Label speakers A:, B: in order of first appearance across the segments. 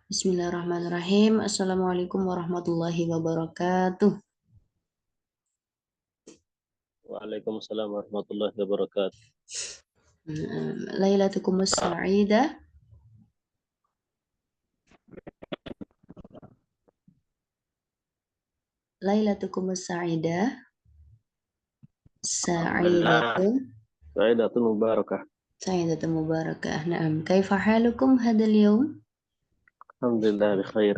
A: Bismillahirrahmanirrahim. Assalamualaikum warahmatullahi wabarakatuh.
B: Waalaikumsalam warahmatullahi wabarakatuh.
A: Lailatukum as-sa'idah. Lailatukum as-sa'idah. Sa'idatun.
B: Sa'idatun mubarakah.
A: Sa'idatun mubarakah. Naam. Kaifa halukum hadal yawm?
B: Alhamdulillah bi khair.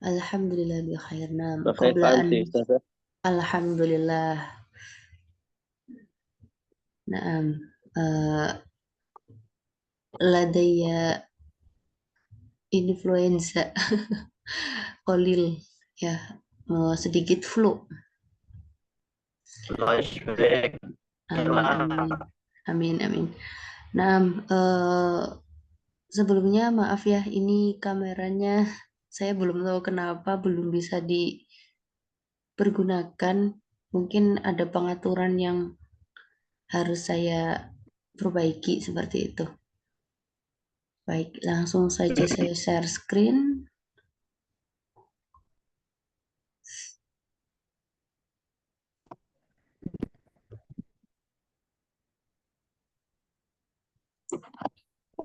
A: Alhamdulillah bi khair. Naam.
B: Kaifa anti Ustazah?
A: Alhamdulillah. Naam. Ladaya influenza. Kolil. Ya. Sedikit flu. Amin, amin, amin. Nah, sebelumnya maaf ya, ini kameranya saya belum tahu kenapa belum bisa dipergunakan. Mungkin ada pengaturan yang harus saya perbaiki seperti itu. Baik, langsung saja saya share screen.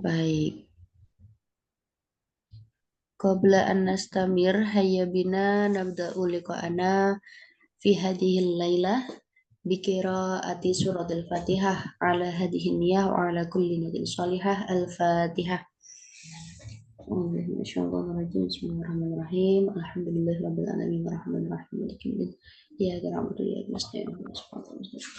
A: Baik. Qabla an nastamir hayya bina nabda'u liqa'ana fi hadhil lailah biqiraati suratul Fatihah ala hadhihi niyah wa ala kulli niyatin shalihah al-Fatihah. Bismillahirrahmanirrahim. Alhamdulillahirabbil alamin arrahmanir rahim maliki yaumiddin. Iyyaka na'budu wa iyyaka nasta'in ihdinas siratal mustaqim.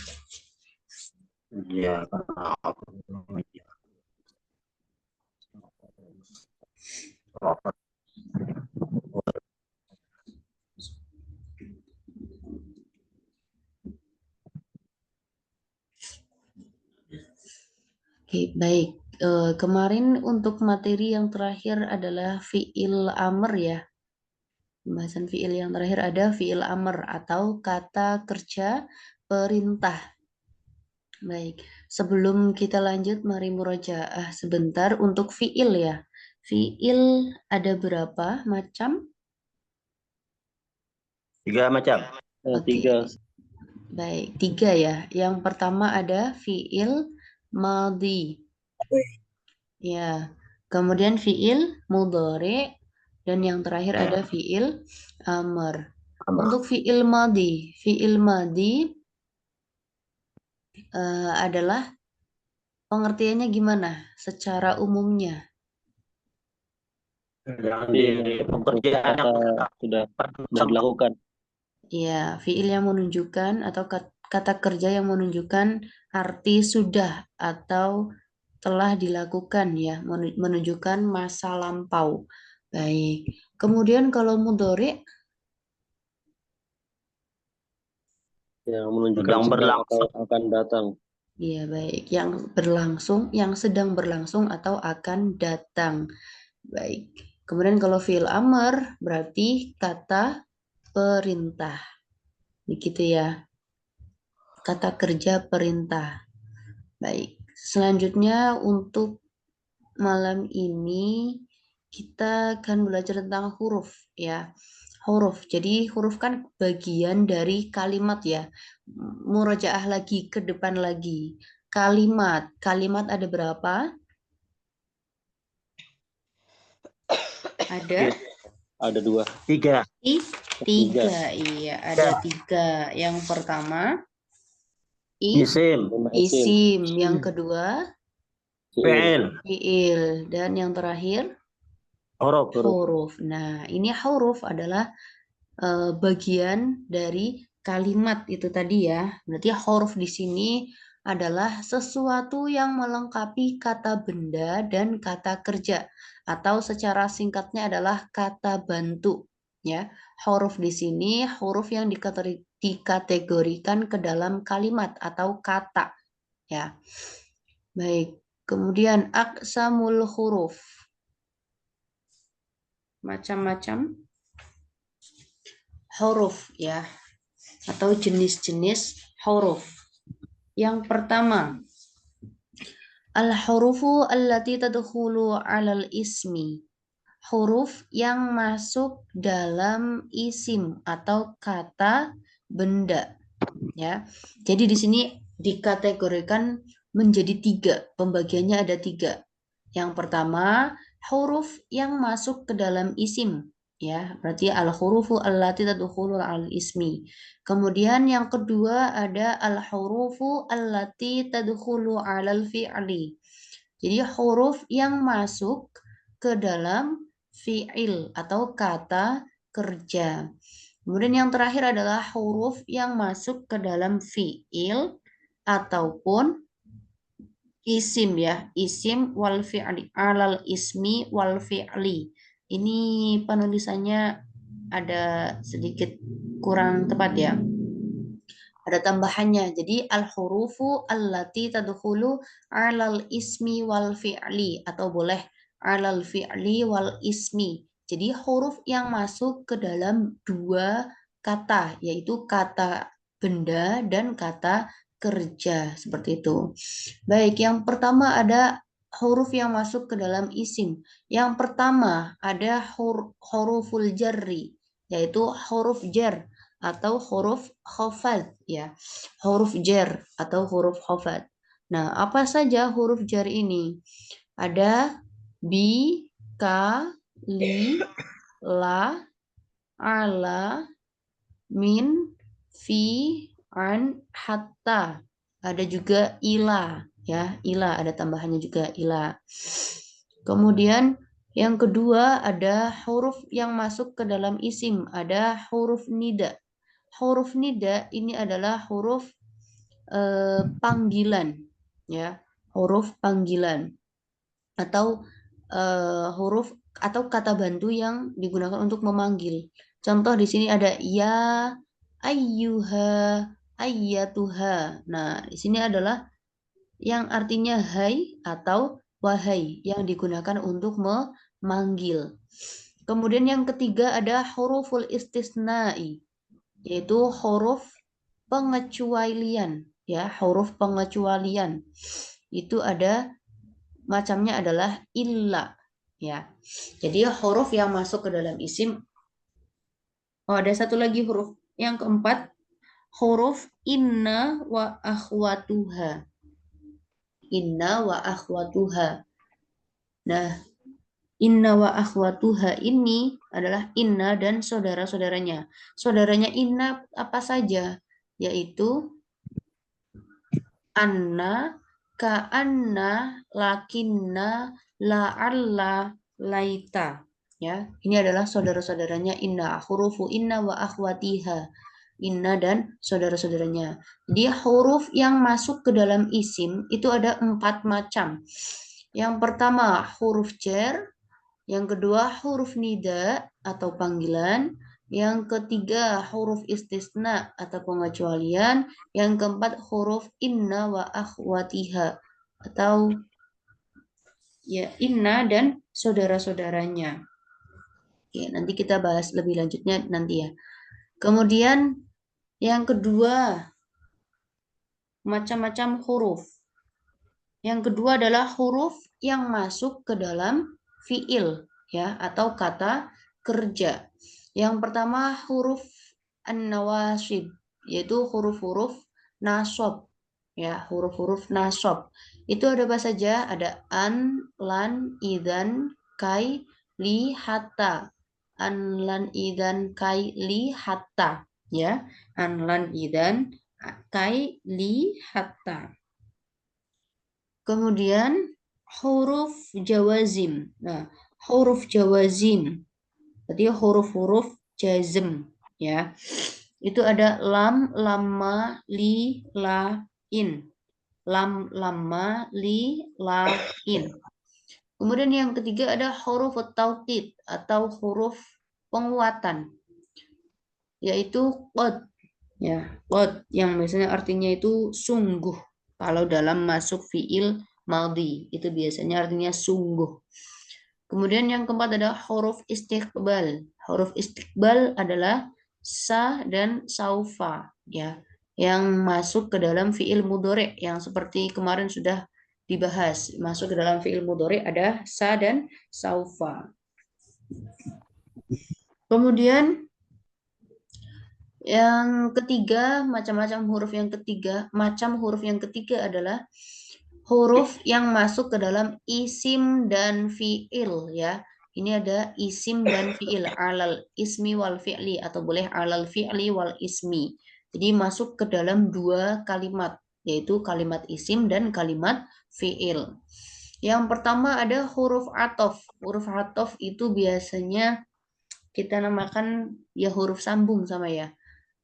A: Oke, baik. Kemarin untuk materi yang terakhir adalah fi'il amr ya. Pembahasan fi'il yang terakhir ada fi'il amr atau kata kerja perintah. Baik, sebelum kita lanjut mari murojaah sebentar untuk fi'il ya. Fi'il ada berapa macam?
C: 3 macam.
A: Oke.
B: 3.
A: Baik, 3 ya. Yang pertama ada fi'il madhi. Ya. Kemudian fi'il mudhari dan yang terakhir ada fi'il amr. Untuk fi'il madhi adalah pengertiannya gimana secara umumnya?
C: Pekerjaan
B: sudah dilakukan.
A: Ya, fi'il yang menunjukkan atau kata kerja yang menunjukkan arti sudah atau telah dilakukan ya, menunjukkan masa lampau. Baik. Kemudian kalau mudhari
B: yang menunjukkan
C: sedang berlangsung
B: atau akan datang.
A: Iya, baik. Yang berlangsung, yang sedang berlangsung atau akan datang. Baik. Kemudian kalau fi'il amr berarti kata perintah. Begitu ya. Kata kerja perintah. Baik. Selanjutnya untuk malam ini kita akan belajar tentang huruf ya. Huruf. Jadi huruf kan bagian dari kalimat ya. Murojaah lagi ke depan lagi. Kalimat. Kalimat ada berapa?
B: Ada 2.
C: 3.
A: Tiga. Iya, ada 3. Yang pertama
C: Isim.
A: isim. Yang kedua
C: Fi'il.
A: fi'il. Dan yang terakhir
C: Huruf.
A: huruf. Nah, ini huruf adalah bagian dari kalimat itu tadi ya. Berarti huruf di sini adalah sesuatu yang melengkapi kata benda dan kata kerja atau secara singkatnya adalah kata bantu ya. Huruf di sini huruf yang dikategorikan ke dalam kalimat atau kata ya. Baik. Kemudian aqsamul huruf. Macam-macam huruf ya atau jenis-jenis huruf. Yang pertama, al-hurufu allati tadkhulu 'alal ismi. huruf yang masuk dalam isim atau kata benda. Ya, jadi di sini dikategorikan menjadi 3. Pembagiannya ada 3. Yang pertama, huruf yang masuk ke dalam isim. Ya, berarti al-hurufu allati tadkhulu al-ismi. Kemudian yang kedua ada al-hurufu allati tadkhulu al fi'li. Jadi huruf yang masuk ke dalam fi'il atau kata kerja. Kemudian yang terakhir adalah huruf yang masuk ke dalam fi'il ataupun isim ya, isim wal fi'li, alal ismi wal fi'li. Ini penulisannya ada sedikit kurang tepat ya. Ada tambahannya. Jadi al-hurufu allati tadkhulu alal ismi wal fi'li atau boleh alal fi'li wal ismi. Jadi huruf yang masuk ke dalam 2 kata, yaitu kata benda dan kata kerja seperti itu. Baik, yang pertama ada huruf yang masuk ke dalam isim. Yang pertama ada huruful jarri, yaitu huruf jar atau huruf khafad ya. Huruf jar atau huruf khafad. Nah, apa saja huruf jar ini? Ada bi, ka, li, la, ala, min, fi, an, hatta. Ada juga ila ya, ila ada tambahannya juga ila. Kemudian yang kedua ada huruf yang masuk ke dalam isim, ada huruf nida. Huruf nida ini adalah huruf panggilan ya, huruf panggilan atau huruf atau kata bantu yang digunakan untuk memanggil. Contoh di sini ada ya, ayyuha, ayyatuha. Nah, di sini adalah yang artinya hai atau wahai yang digunakan untuk memanggil. Kemudian yang ketiga ada huruful istisna'i, yaitu huruf pengecualian ya, huruf pengecualian. Itu ada macamnya adalah illa ya. Jadi huruf yang masuk ke dalam isim. Oh, ada satu lagi huruf yang keempat, huruf inna wa akhwatuha. Inna wa akhwatuha. Nah, inna wa akhwatuha ini adalah inna dan saudara-saudaranya. Saudaranya inna apa saja? Yaitu anna, ka'anna, lakinna, la'alla, laita. Ya, ini adalah saudara-saudaranya inna, hurufu inna wa akhwatiha. Inna dan saudara-saudaranya. Jadi huruf yang masuk ke dalam isim itu ada 4 macam. Yang pertama huruf jar, yang kedua huruf nida atau panggilan, yang ketiga huruf istisna atau pengecualian, yang keempat huruf inna wa akhwatiha atau ya inna dan saudara-saudaranya. Oke, nanti kita bahas lebih lanjutnya nanti ya. Kemudian yang kedua macam-macam huruf. Yang kedua adalah huruf yang masuk ke dalam fiil ya atau kata kerja. Yang pertama huruf an-nawasib, yaitu huruf-huruf nasab ya, huruf-huruf nasab. Itu ada apa saja? Ada an, lan, idan, kai, li, hatta. An, lan, idan, kai, li, hatta ya. An, lan, idan, kai, li, hatta. Kemudian huruf jawazim. Nah, huruf jawazim berarti huruf-huruf jazm ya. Itu ada lam, lamma, li, la, in. Lam, lamma, li, la, in. Kemudian yang ketiga ada huruf taukid atau huruf penguatan, yaitu qad ya, qad yang biasanya artinya itu sungguh. Kalau dalam masuk fiil madhi itu biasanya artinya sungguh. Kemudian yang keempat ada huruf istiqbal. Huruf istiqbal adalah sa dan saufa ya, yang masuk ke dalam fiil mudhari yang seperti kemarin sudah dibahas. Masuk ke dalam fiil mudhari ada sa dan saufa. Kemudian yang ketiga, macam huruf yang ketiga adalah huruf yang masuk ke dalam isim dan fiil ya. Ini ada isim dan fiil, alal ismi wal fi'li, atau boleh alal fi'li wal ismi. Jadi masuk ke dalam dua kalimat, yaitu kalimat isim dan kalimat fiil. Yang pertama ada huruf atof. Huruf atof itu biasanya kita namakan ya huruf sambung sama ya.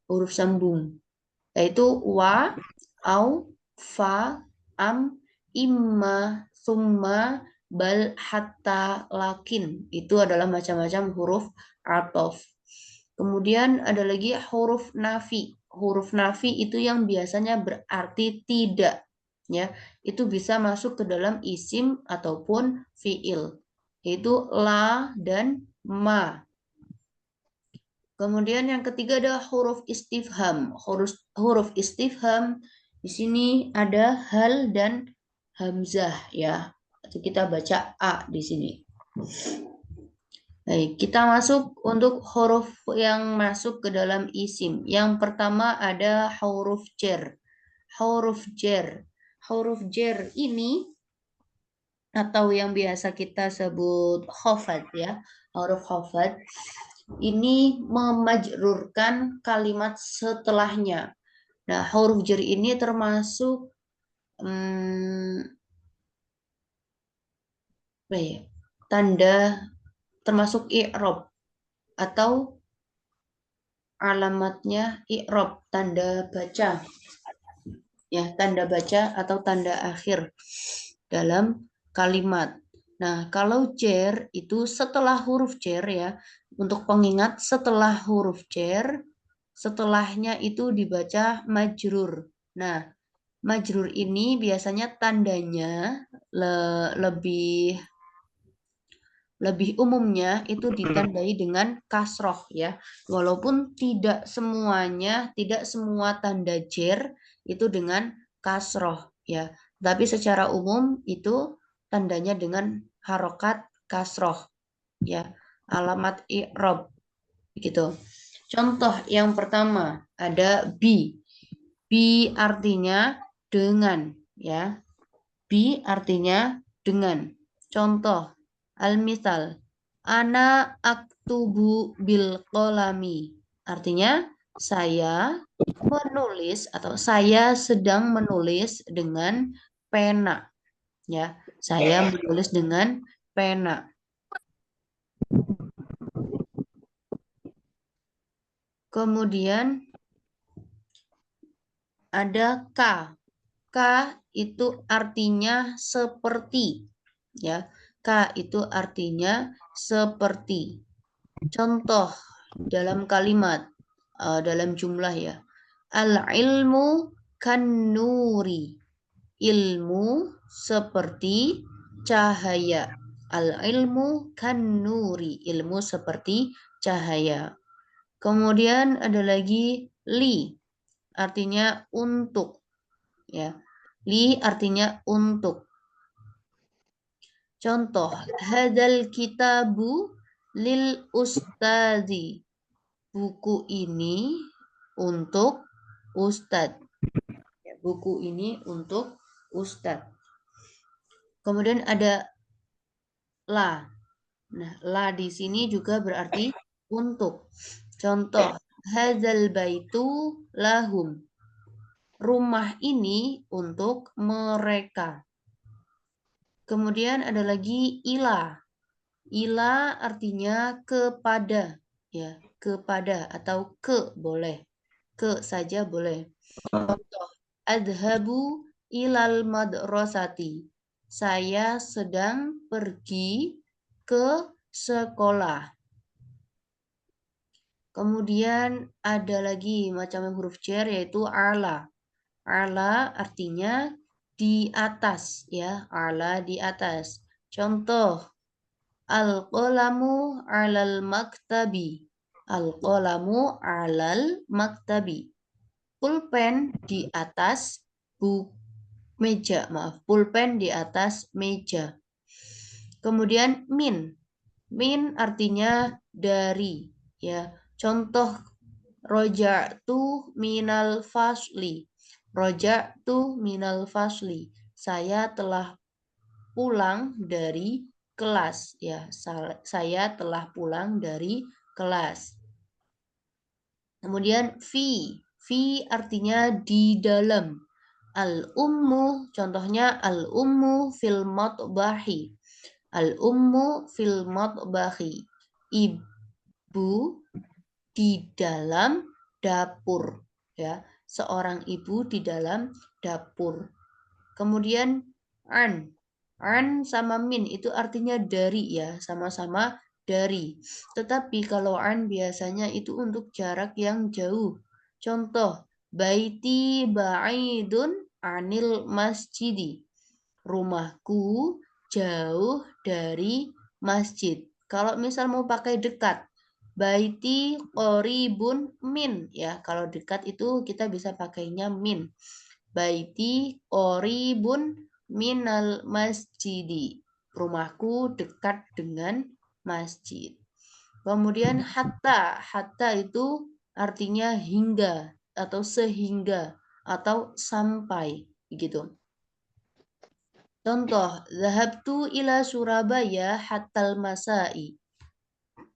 A: Huruf sambung. Yaitu wa, au, fa, am, imma, summa, bal, hatta, lakin. Itu adalah macam-macam huruf atof. Kemudian ada lagi huruf nafi. Huruf nafi itu yang biasanya berarti tidak. Ya, itu bisa masuk ke dalam isim ataupun fiil. Yaitu la dan ma. Kemudian yang ketiga ada huruf istifham. Huruf istifham di sini ada hal dan hamzah ya. Kita baca a di sini. Baik, kita masuk untuk huruf yang masuk ke dalam isim. Yang pertama ada huruf jar. Huruf jar. Huruf jar ini atau yang biasa kita sebut khafad ya. Huruf khafad ini memajrurkan kalimat setelahnya. Nah, huruf jar ini termasuk tanda termasuk i'rab atau alamatnya i'rab, tanda baca. Ya, tanda baca atau tanda akhir dalam kalimat. Nah, kalau jar itu setelah huruf jar ya, untuk pengingat setelah huruf jar, setelahnya itu dibaca majrur. Nah, majrur ini biasanya tandanya lebih umumnya itu ditandai dengan kasroh ya. Walaupun tidak semua tanda jar itu dengan kasroh ya. Tapi secara umum itu tandanya dengan harokat kasroh ya. Alamat i'rob gitu. Contoh yang pertama ada bi. Bi artinya dengan ya. Bi artinya dengan. Contoh al-misal ana aktubu bil kolami. Artinya saya menulis atau saya sedang menulis dengan pena ya. Saya menulis dengan pena. Kemudian ada K. K itu artinya seperti. Ya, K itu artinya seperti. Contoh dalam kalimat, dalam jumlah ya. Al-ilmu kan nuri. Ilmu seperti cahaya. Al-ilmu kan nuri. Ilmu seperti cahaya. Kemudian ada lagi li, artinya untuk. Ya, li artinya untuk. Contoh, hadal kitabu lil ustadi. Buku ini untuk ustad. Buku ini untuk ustad. Kemudian ada la. Nah, la di sini juga berarti untuk. Contoh, hadzal baitu lahum. Rumah ini untuk mereka. Kemudian ada lagi ila. Ila artinya kepada, ya, kepada atau ke boleh. Ke saja boleh. Contoh, adhabu ilal madrasati. Saya sedang pergi ke sekolah. Kemudian ada lagi macam huruf jar yaitu ala. Ala artinya di atas ya, ala di atas. Contoh, al-qalamu 'alal maktabi. Al-qalamu 'alal maktabi. Pulpen di atas meja, maaf, pulpen di atas meja. Kemudian min. Min artinya dari, ya. Contoh roja'tu minal fasli. Roja'tu minal fasli. Saya telah pulang dari kelas, ya. Saya telah pulang dari kelas. Kemudian fi artinya di dalam. Al-ummu, contohnya al-ummu fil matbahi. Al-ummu fil matbahi. Ibu di dalam dapur, ya. Seorang ibu di dalam dapur. Kemudian an sama min itu artinya dari, ya, sama-sama dari. Tetapi kalau an biasanya itu untuk jarak yang jauh. Contoh, baiti ba'idun anil masjidi. Rumahku jauh dari masjid. Kalau misal mau pakai dekat, baiti qoribun min, ya. Kalau dekat itu kita bisa pakainya min. Baiti qoribun minal masjidi. Rumahku dekat dengan masjid. Kemudian hatta itu artinya hingga atau sehingga atau sampai gitu. Contoh, zahabtu ila Surabaya hatal masai.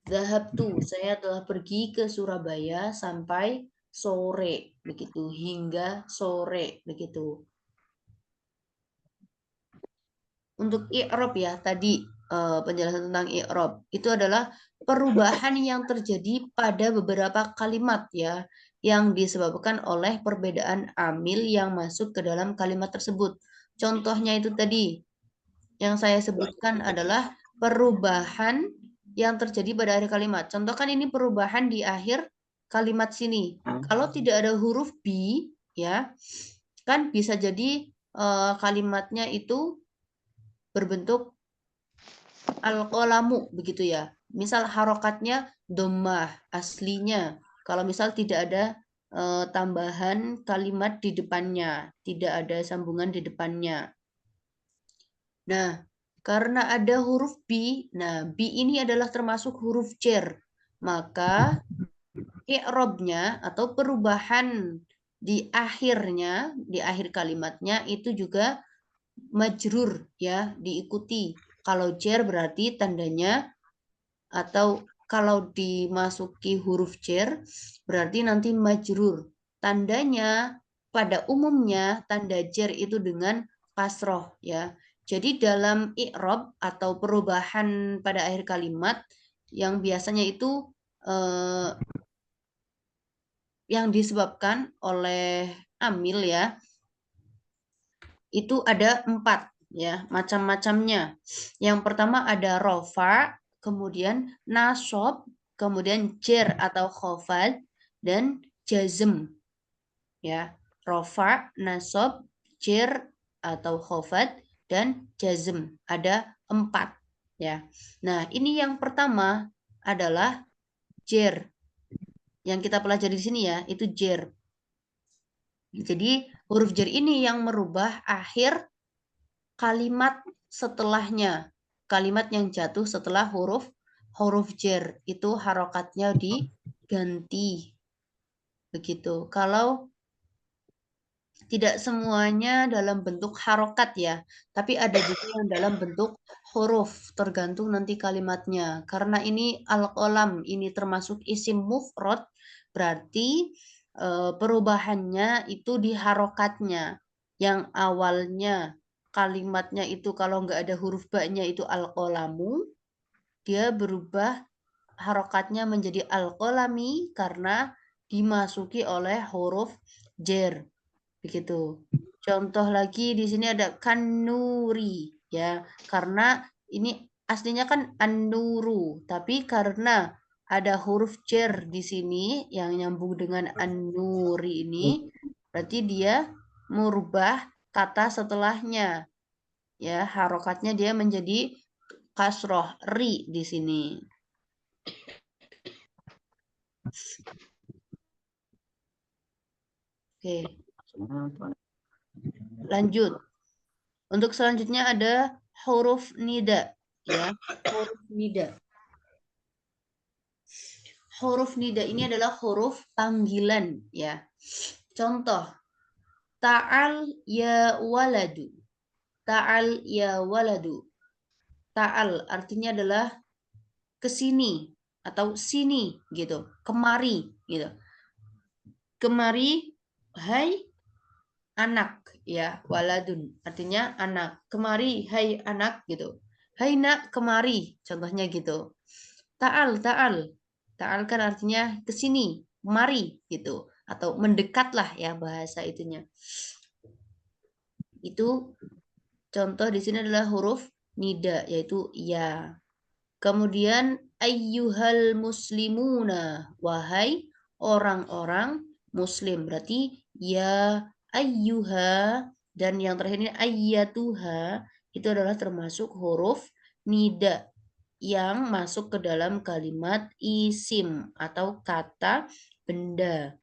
A: Zahabtu, saya telah pergi ke Surabaya sampai sore, begitu, hingga sore, begitu. Untuk i'rab, ya, tadi penjelasan tentang i'rab itu adalah perubahan yang terjadi pada beberapa kalimat, ya, yang disebabkan oleh perbedaan amil yang masuk ke dalam kalimat tersebut. Contohnya itu tadi yang saya sebutkan adalah perubahan yang terjadi pada akhir kalimat. Contoh kan ini perubahan di akhir kalimat sini. Kalau tidak ada huruf B, ya, kan bisa jadi kalimatnya itu berbentuk al-qalamu, begitu, ya. Misal harokatnya dhammah aslinya. Kalau misal tidak ada tambahan kalimat di depannya, tidak ada sambungan di depannya. Nah, karena ada huruf B, nah B ini adalah termasuk huruf jar. Maka i'rabnya atau perubahan di akhirnya, di akhir kalimatnya itu juga majrur, ya, diikuti. Kalau jar berarti tandanya, atau kalau dimasuki huruf jar berarti nanti majrur. Tandanya pada umumnya tanda jar itu dengan kasroh, ya. Jadi dalam i'rab atau perubahan pada akhir kalimat yang biasanya itu yang disebabkan oleh amil, ya, itu ada 4, ya, macam-macamnya. Yang pertama ada rofa, kemudian nasob, kemudian jer atau khofad, dan jazm, ya. Rofa, nasob, jer atau khofad, dan jazm. Ada 4, ya. Nah, ini yang pertama adalah jer. Yang kita pelajari di sini, ya, itu jer. Jadi huruf jer ini yang merubah akhir kalimat setelahnya. Kalimat yang jatuh setelah huruf jer itu harokatnya diganti. Begitu. Kalau tidak semuanya dalam bentuk harokat, ya, tapi ada juga yang dalam bentuk huruf, tergantung nanti kalimatnya. Karena ini al-qalam, ini termasuk isim mufrad, berarti perubahannya itu di harokatnya. Yang awalnya kalimatnya itu kalau nggak ada huruf ba-nya itu al-qalamu, dia berubah harokatnya menjadi al-qalami karena dimasuki oleh huruf jer. Begitu. Contoh lagi di sini ada kanuri, ya. Karena ini aslinya kan an-nuru, tapi karena ada huruf jer di sini yang nyambung dengan an-nuri ini, berarti dia merubah kata setelahnya, ya. Harokatnya dia menjadi kasroh, ri di sini. Oke. Lanjut. Untuk selanjutnya ada huruf nida, ya. Huruf nida. huruf nida ini adalah huruf panggilan ya. Contoh, ta'al ya waladu. Ta'al ya waladu. Ta'al artinya adalah kesini atau sini gitu, kemari gitu. Kemari, hai anak ya, waladun artinya anak. Kemari, hai anak gitu. Hai nak, kemari, contohnya gitu. Ta'al, ta'al. Ta'al kan artinya kesini, mari gitu. Atau mendekatlah ya bahasa itunya. Itu contoh di sini adalah huruf nida, yaitu ya. Kemudian ayyuhal muslimuna, wahai orang-orang muslim. Berarti ya ayyuha, dan yang terakhir ini ayyatuha, itu adalah termasuk huruf nida yang masuk ke dalam kalimat isim atau kata benda.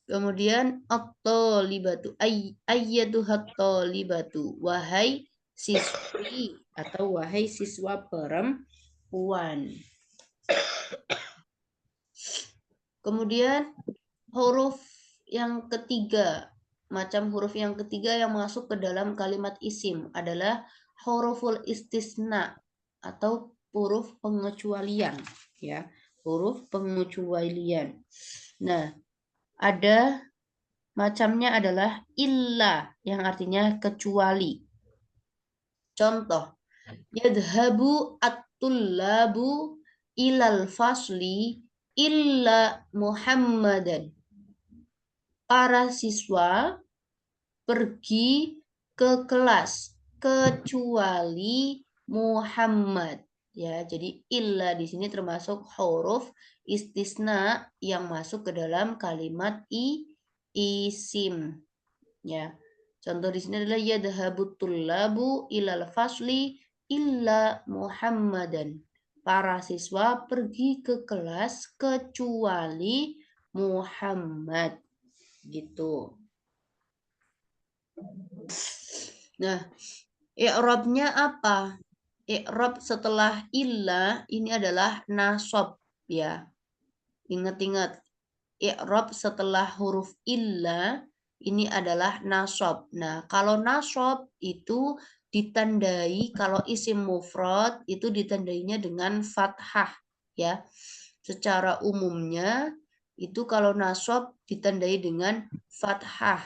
A: Kemudian at-talibatu ayyatuhat talibatu, wahai siswi atau wahai siswa perempuan. Kemudian huruf yang ketiga, macam huruf yang ketiga yang masuk ke dalam kalimat isim adalah huruful istisna atau huruf pengecualian ya, huruf pengecualian. Nah, ada macamnya adalah illa yang artinya kecuali. Contoh, yadhabu at-tullabu ilal fasli illa Muhammadan. Para siswa pergi ke kelas kecuali Muhammad. Ya, jadi illa di sini termasuk huruf istisna yang masuk ke dalam kalimat isim. Ya. Contoh di sini adalah yadhabut tullabu ilal fasli illa Muhammadan. Para siswa pergi ke kelas kecuali Muhammad. Gitu. Nah, i'rabnya apa? I'rab setelah illa ini adalah nasab ya. Ingat-ingat, i'rab setelah huruf illa ini adalah nasab. Nah, kalau nasab itu ditandai, kalau isim mufrad itu ditandainya dengan fathah ya. Secara umumnya itu kalau nasab ditandai dengan fathah.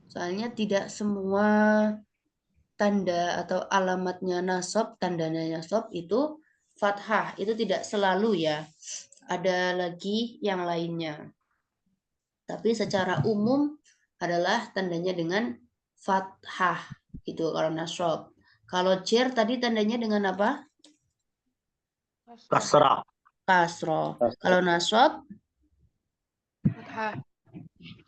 A: Soalnya tidak semua tanda atau alamatnya nasab, tandanya nasab itu fathah. Itu tidak selalu ya. Ada lagi yang lainnya. Tapi secara umum adalah tandanya dengan fathah. Itu kalau nasab. Kalau jer tadi tandanya dengan apa?
C: Kasrah.
A: Kasroh. Kalau nasab?
D: Fathah.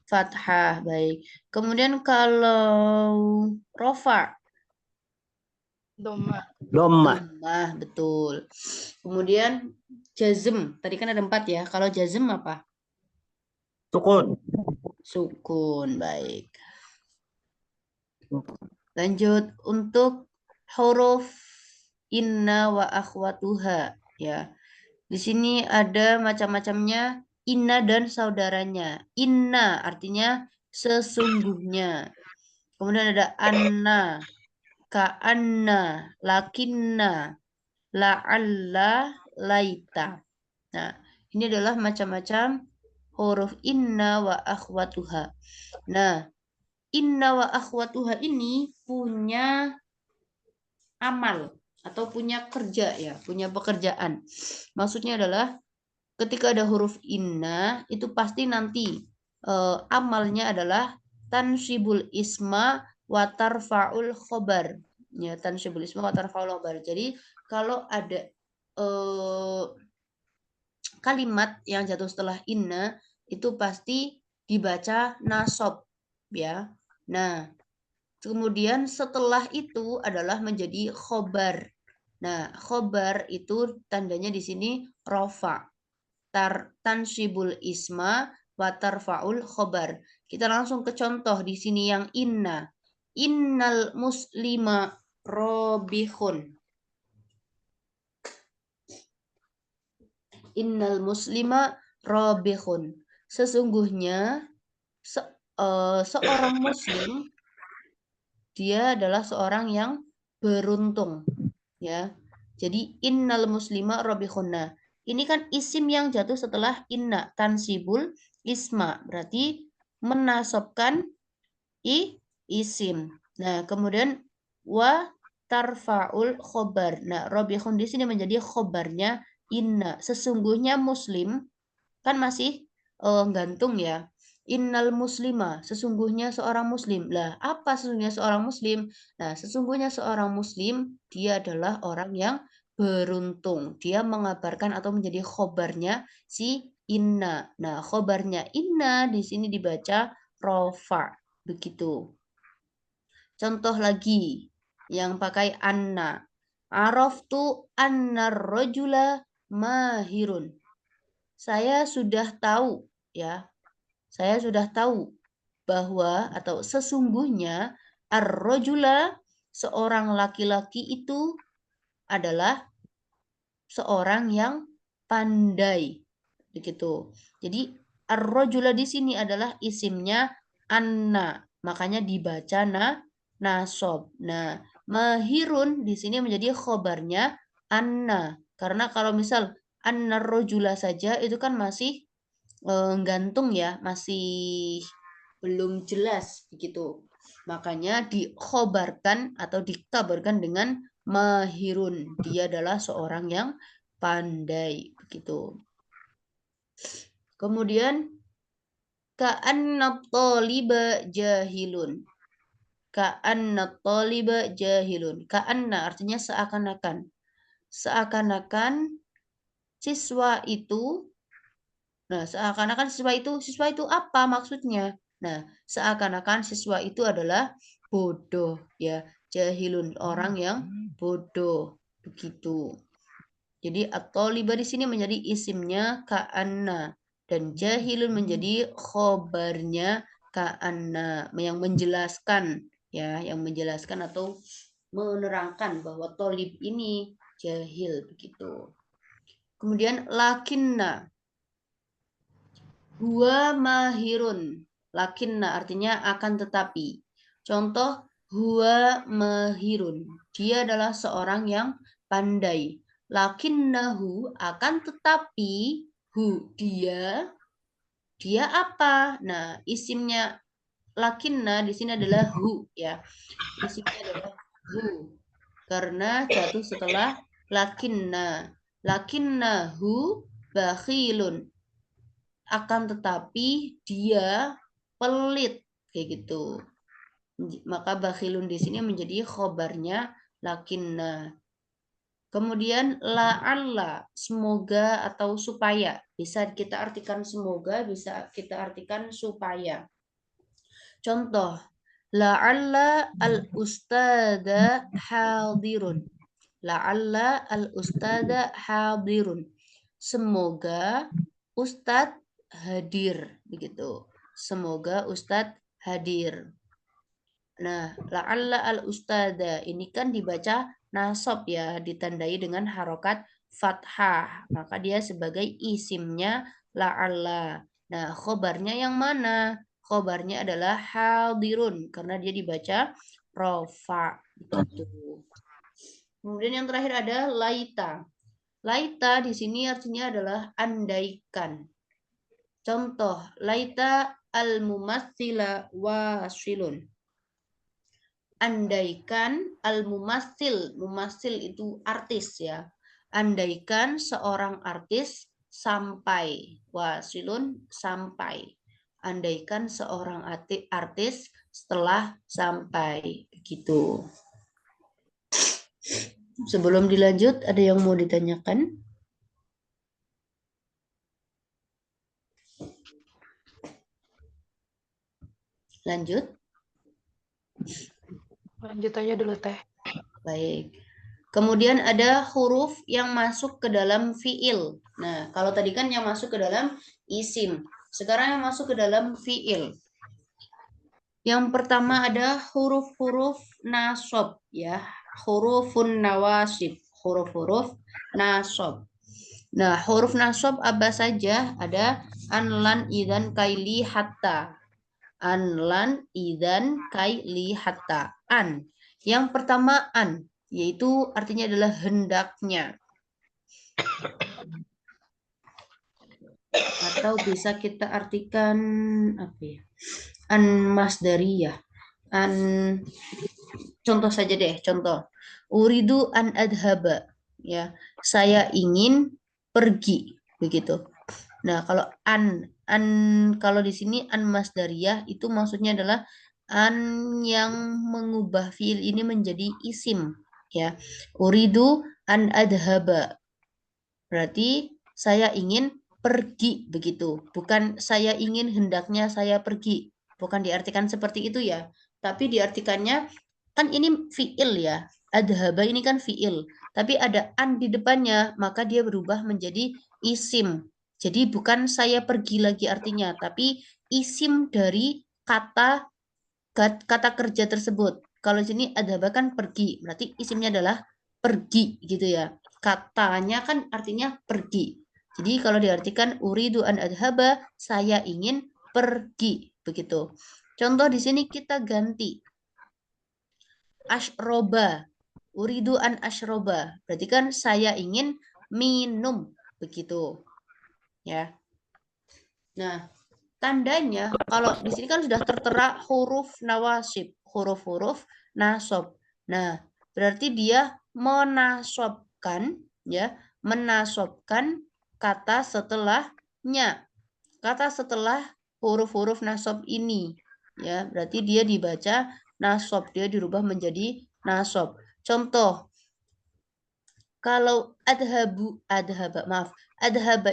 A: Fathah. Baik. Kemudian kalau rofa?
D: Dhamma.
C: Dhammah.
A: Dhammah, betul. Kemudian jazm. Tadi kan ada 4 ya. Kalau jazm apa?
C: Sukun.
A: Sukun. Baik. Lanjut untuk huruf inna wa akhwatuha ya. Di sini ada macam-macamnya inna dan saudaranya. Inna artinya sesungguhnya. Kemudian ada anna, ka'anna, lakinna, la'alla, laita. Nah, ini adalah macam-macam huruf inna wa akhwatuha. Nah, inna wa akhwatuha ini punya amal atau punya kerja ya, punya pekerjaan. Maksudnya adalah ketika ada huruf inna itu pasti nanti amalnya adalah tansibul isma wa tarfa'ul khobar. Ya, tansibul isma wa tarfa'ul khobar. Jadi kalau ada kalimat yang jatuh setelah inna itu pasti dibaca nasab ya. Nah, kemudian setelah itu adalah menjadi khobar. Nah, khobar itu tandanya di sini rofa. Tansibul isma wa tarfaul khobar. Kita langsung ke contoh di sini yang inna. Innal muslima robihun. Innal muslima rabikhun. Sesungguhnya seorang muslim dia adalah seorang yang beruntung, ya. Jadi innal muslima rabikhunna. Ini kan isim yang jatuh setelah inna, tansibul isma, berarti menasabkan isim. Nah, kemudian wa tarfa'ul khobar. Nah, rabikhun di sini menjadi khobarnya inna. Sesungguhnya muslim kan masih gantung ya. Innal muslima, sesungguhnya seorang muslim. Lah, apa sesungguhnya seorang muslim? Nah, sesungguhnya seorang muslim, dia adalah orang yang beruntung. Dia mengabarkan atau menjadi khobarnya si inna. Nah, khobarnya inna di sini dibaca rofa. Begitu. Contoh lagi yang pakai anna. Araftu anna rajula mahirun. Saya sudah tahu, ya. Saya sudah tahu bahwa atau sesungguhnya ar-rajula, seorang laki-laki itu adalah seorang yang pandai. Begitu. Jadi ar-rajula di sini adalah isimnya anna, makanya dibaca nasob. Nah, mahirun di sini menjadi khobarnya anna. Karena kalau misal anna rojula saja itu kan masih gantung ya, masih belum jelas begitu. Makanya dikhobarkan atau dikabarkan dengan mahirun. Dia adalah seorang yang pandai begitu. Kemudian ka'anna thaliba jahilun. Ka'anna thaliba jahilun. Ka'anna artinya seakan-akan. Seakan-akan siswa itu, nah seakan-akan siswa itu apa maksudnya? Nah, seakan-akan siswa itu adalah bodoh ya, jahilun, orang yang bodoh begitu. Jadi at-thaliba di sini menjadi isimnya ka'anna dan jahilun menjadi khobarnya ka'anna yang menjelaskan ya, yang menjelaskan atau menerangkan bahwa tolib ini jahil begitu. Kemudian lakinna, huwa mahirun. Lakinna artinya akan tetapi. Contoh huwa mahirun. Dia adalah seorang yang pandai. Lakinnahu akan tetapi dia apa? Nah, isimnya lakinna di sini adalah hu ya. Isimnya adalah hu karena jatuh setelah lakinna. Lakinnahu bakhilun. Akan tetapi dia pelit kayak gitu. Maka bakhilun di sini menjadi khobarnya lakinna. Kemudian la'alla, semoga atau supaya. Bisa kita artikan semoga, bisa kita artikan supaya. Contoh, la'alla al-ustada hadirun. La'alla al-ustada hadirun. Semoga ustadz hadir. Begitu. Semoga ustadz hadir. Nah, la'alla al-ustada ini kan dibaca nasab ya, ditandai dengan harokat fathah. Maka dia sebagai isimnya la'alla. Nah, khobarnya yang mana? Khobarnya adalah hadirun karena dia dibaca rofa. Gitu. Kemudian yang terakhir ada laita. Laita di sini artinya adalah andaikan. Contoh, laita al-mumatsila wasilun. Andaikan al-mumassil, mumassil itu artis ya. Andaikan seorang artis sampai, wasilun sampai. Andaikan seorang artis setelah sampai, begitu. Sebelum dilanjut, ada yang mau ditanyakan? Lanjut.
D: Lanjut aja dulu Teh.
A: Baik. Kemudian ada huruf yang masuk ke dalam fiil. Nah, kalau tadi kan yang masuk ke dalam isim. Sekarang yang masuk ke dalam fiil. Yang pertama ada huruf-huruf nasab ya. Hurufun nawasib. Huruf-huruf nasab. Nah, huruf nasab apa saja? Ada an, lan, idan, kaili, hatta. An, lan, idan, kaili, hatta. An. Yang pertama an, yaitu artinya adalah hendaknya. Atau bisa kita artikan apa ya? An masdariyah. An, contoh saja deh, contoh. Uridu an adhaba. Ya, saya ingin pergi, begitu. Nah, kalau an kalau di sini an masdariyah itu maksudnya adalah an yang mengubah fiil ini menjadi isim, ya. Uridu an adhaba. Berarti saya ingin pergi, begitu. Bukan saya ingin hendaknya saya pergi. Bukan diartikan seperti itu ya. Tapi diartikannya kan ini fiil ya. Adhaba ini kan fiil. Tapi ada an di depannya, maka dia berubah menjadi isim. Jadi bukan saya pergi lagi artinya, tapi isim dari kata kerja tersebut. Kalau sini adhaba kan pergi, berarti isimnya adalah pergi gitu ya. Katanya kan artinya pergi. Jadi kalau diartikan uridu an adhaba, saya ingin pergi begitu. Contoh di sini kita ganti ashroba. Uridu an ashroba. Berarti kan saya ingin minum begitu. Ya. Nah, tandanya kalau di sini kan sudah tertera huruf nawasib, huruf-huruf nasab. Nah, berarti dia menasobkan ya, menasobkan kata setelahnya. Kata setelah huruf-huruf nasab ini ya, berarti dia dibaca nasab, dia dirubah menjadi nasab. Contoh, kalau adhaba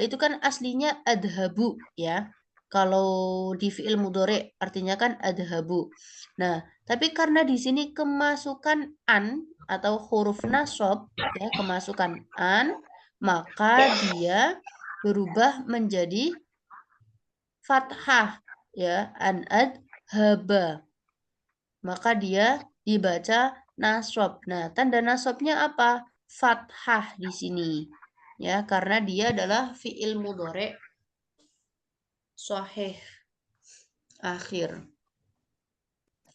A: itu kan aslinya adhabu ya. Kalau di fi'il mudhari artinya kan adhabu. Nah, tapi karena di sini kemasukan an atau huruf nasab ya, kemasukan an, maka dia berubah menjadi fathah ya, an adhaba. Maka dia dibaca nasab. Nah, tanda nasabnya apa? Fathah di sini. Ya, karena dia adalah fi'il mudhari sahih akhir.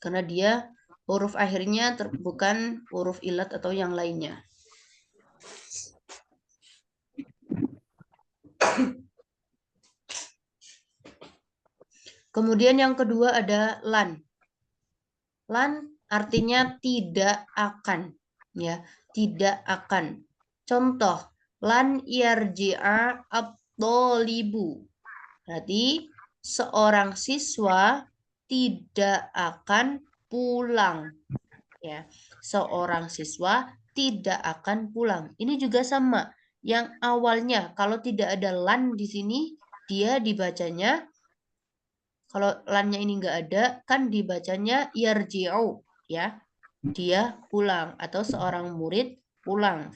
A: Karena dia huruf akhirnya bukan huruf ilat atau yang lainnya. Kemudian yang kedua ada lan. Lan artinya tidak akan, ya, tidak akan. Contoh, lan yarji'a at-thalibu. Berarti seorang siswa tidak akan pulang, ya. Seorang siswa tidak akan pulang. Ini juga sama. Yang awalnya kalau tidak ada lan di sini, dia dibacanya, kalau lannya ini enggak ada, kan dibacanya yarji'u, ya. Dia pulang atau seorang murid pulang.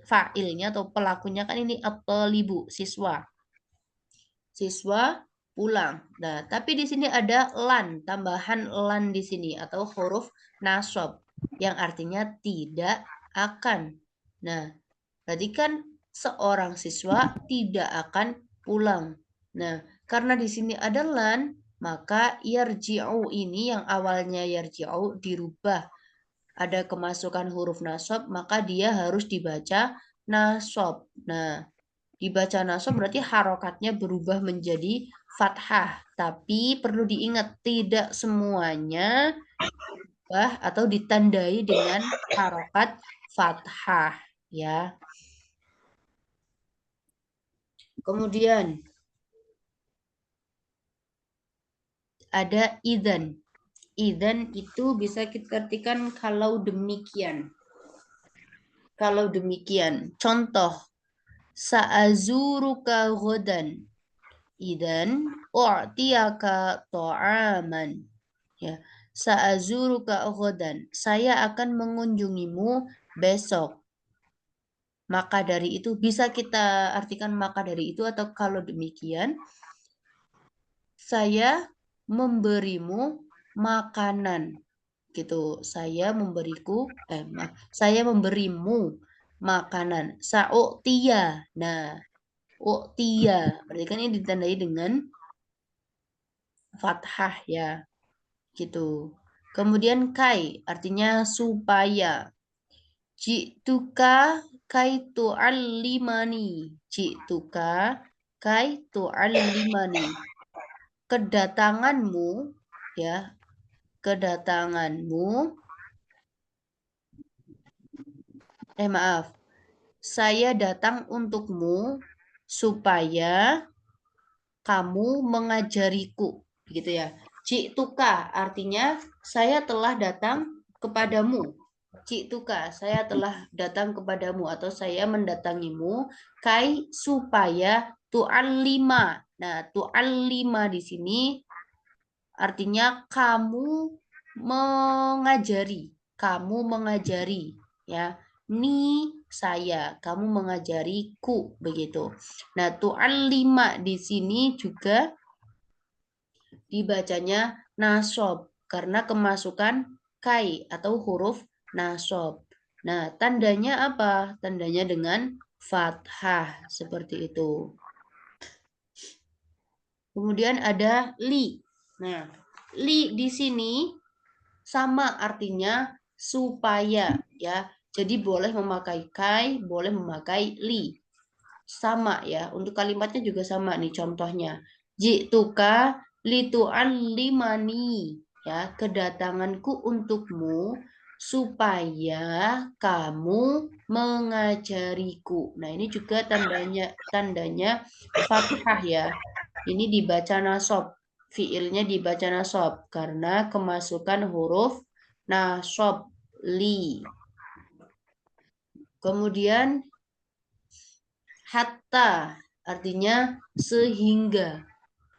A: Fa'ilnya atau pelakunya kan ini at-thalibu, siswa. Siswa pulang. Nah, tapi di sini ada lan, tambahan lan di sini atau huruf nasab yang artinya tidak akan. Nah, berarti kan seorang siswa tidak akan pulang. Nah, karena di sini ada lan, maka yarji'u ini yang awalnya yarji'u dirubah. Ada kemasukan huruf nasab, maka dia harus dibaca nasab. Nah, dibaca nasab berarti harokatnya berubah menjadi fathah. Tapi perlu diingat, tidak semuanya berubah atau ditandai dengan harokat fathah. Ya. Kemudian ada idzan. Idzan itu bisa kita artikan kalau demikian. Kalau demikian. Contoh, sa'azuruka ghadan. Idzan u'tiyaka ta'aman. Ya, sa'azuruka ghadan. Saya akan mengunjungimu besok. Maka dari itu bisa kita artikan maka dari itu atau kalau demikian saya memberimu makanan gitu. Saya memberimu makanan. Sa'u'tiya. Nah, U'tiya. Berarti kan ini ditandai dengan fathah ya. Gitu. Kemudian kai artinya supaya. Ji'tuka kai tu'allimani. Ji'tuka kai tu'allimani. Kedatanganmu ya, kedatanganmu maaf. Saya datang untukmu supaya kamu mengajariku, gitu ya. Ji'tuka artinya saya telah datang kepadamu. Ji'tuka, saya telah datang kepadamu atau saya mendatangimu kai supaya tu'allima. Nah, tu'allima di sini artinya kamu mengajari, ya. Ni saya, kamu mengajariku begitu. Nah, tu'allima di sini juga dibacanya nasob karena kemasukan kai atau huruf nasob. Nah, tandanya apa? Tandanya dengan fathah seperti itu. Kemudian ada li. Nah, li di sini sama artinya supaya ya. Jadi boleh memakai kai, boleh memakai li. Sama ya. Untuk kalimatnya juga sama nih contohnya. Ji'tuka litu'allimani ya, kedatanganku untukmu supaya kamu mengajariku. Nah, ini juga tandanya fathah ya. Ini dibaca nasob. Fiilnya dibaca nasob karena kemasukan huruf nasob li. Kemudian hatta artinya sehingga.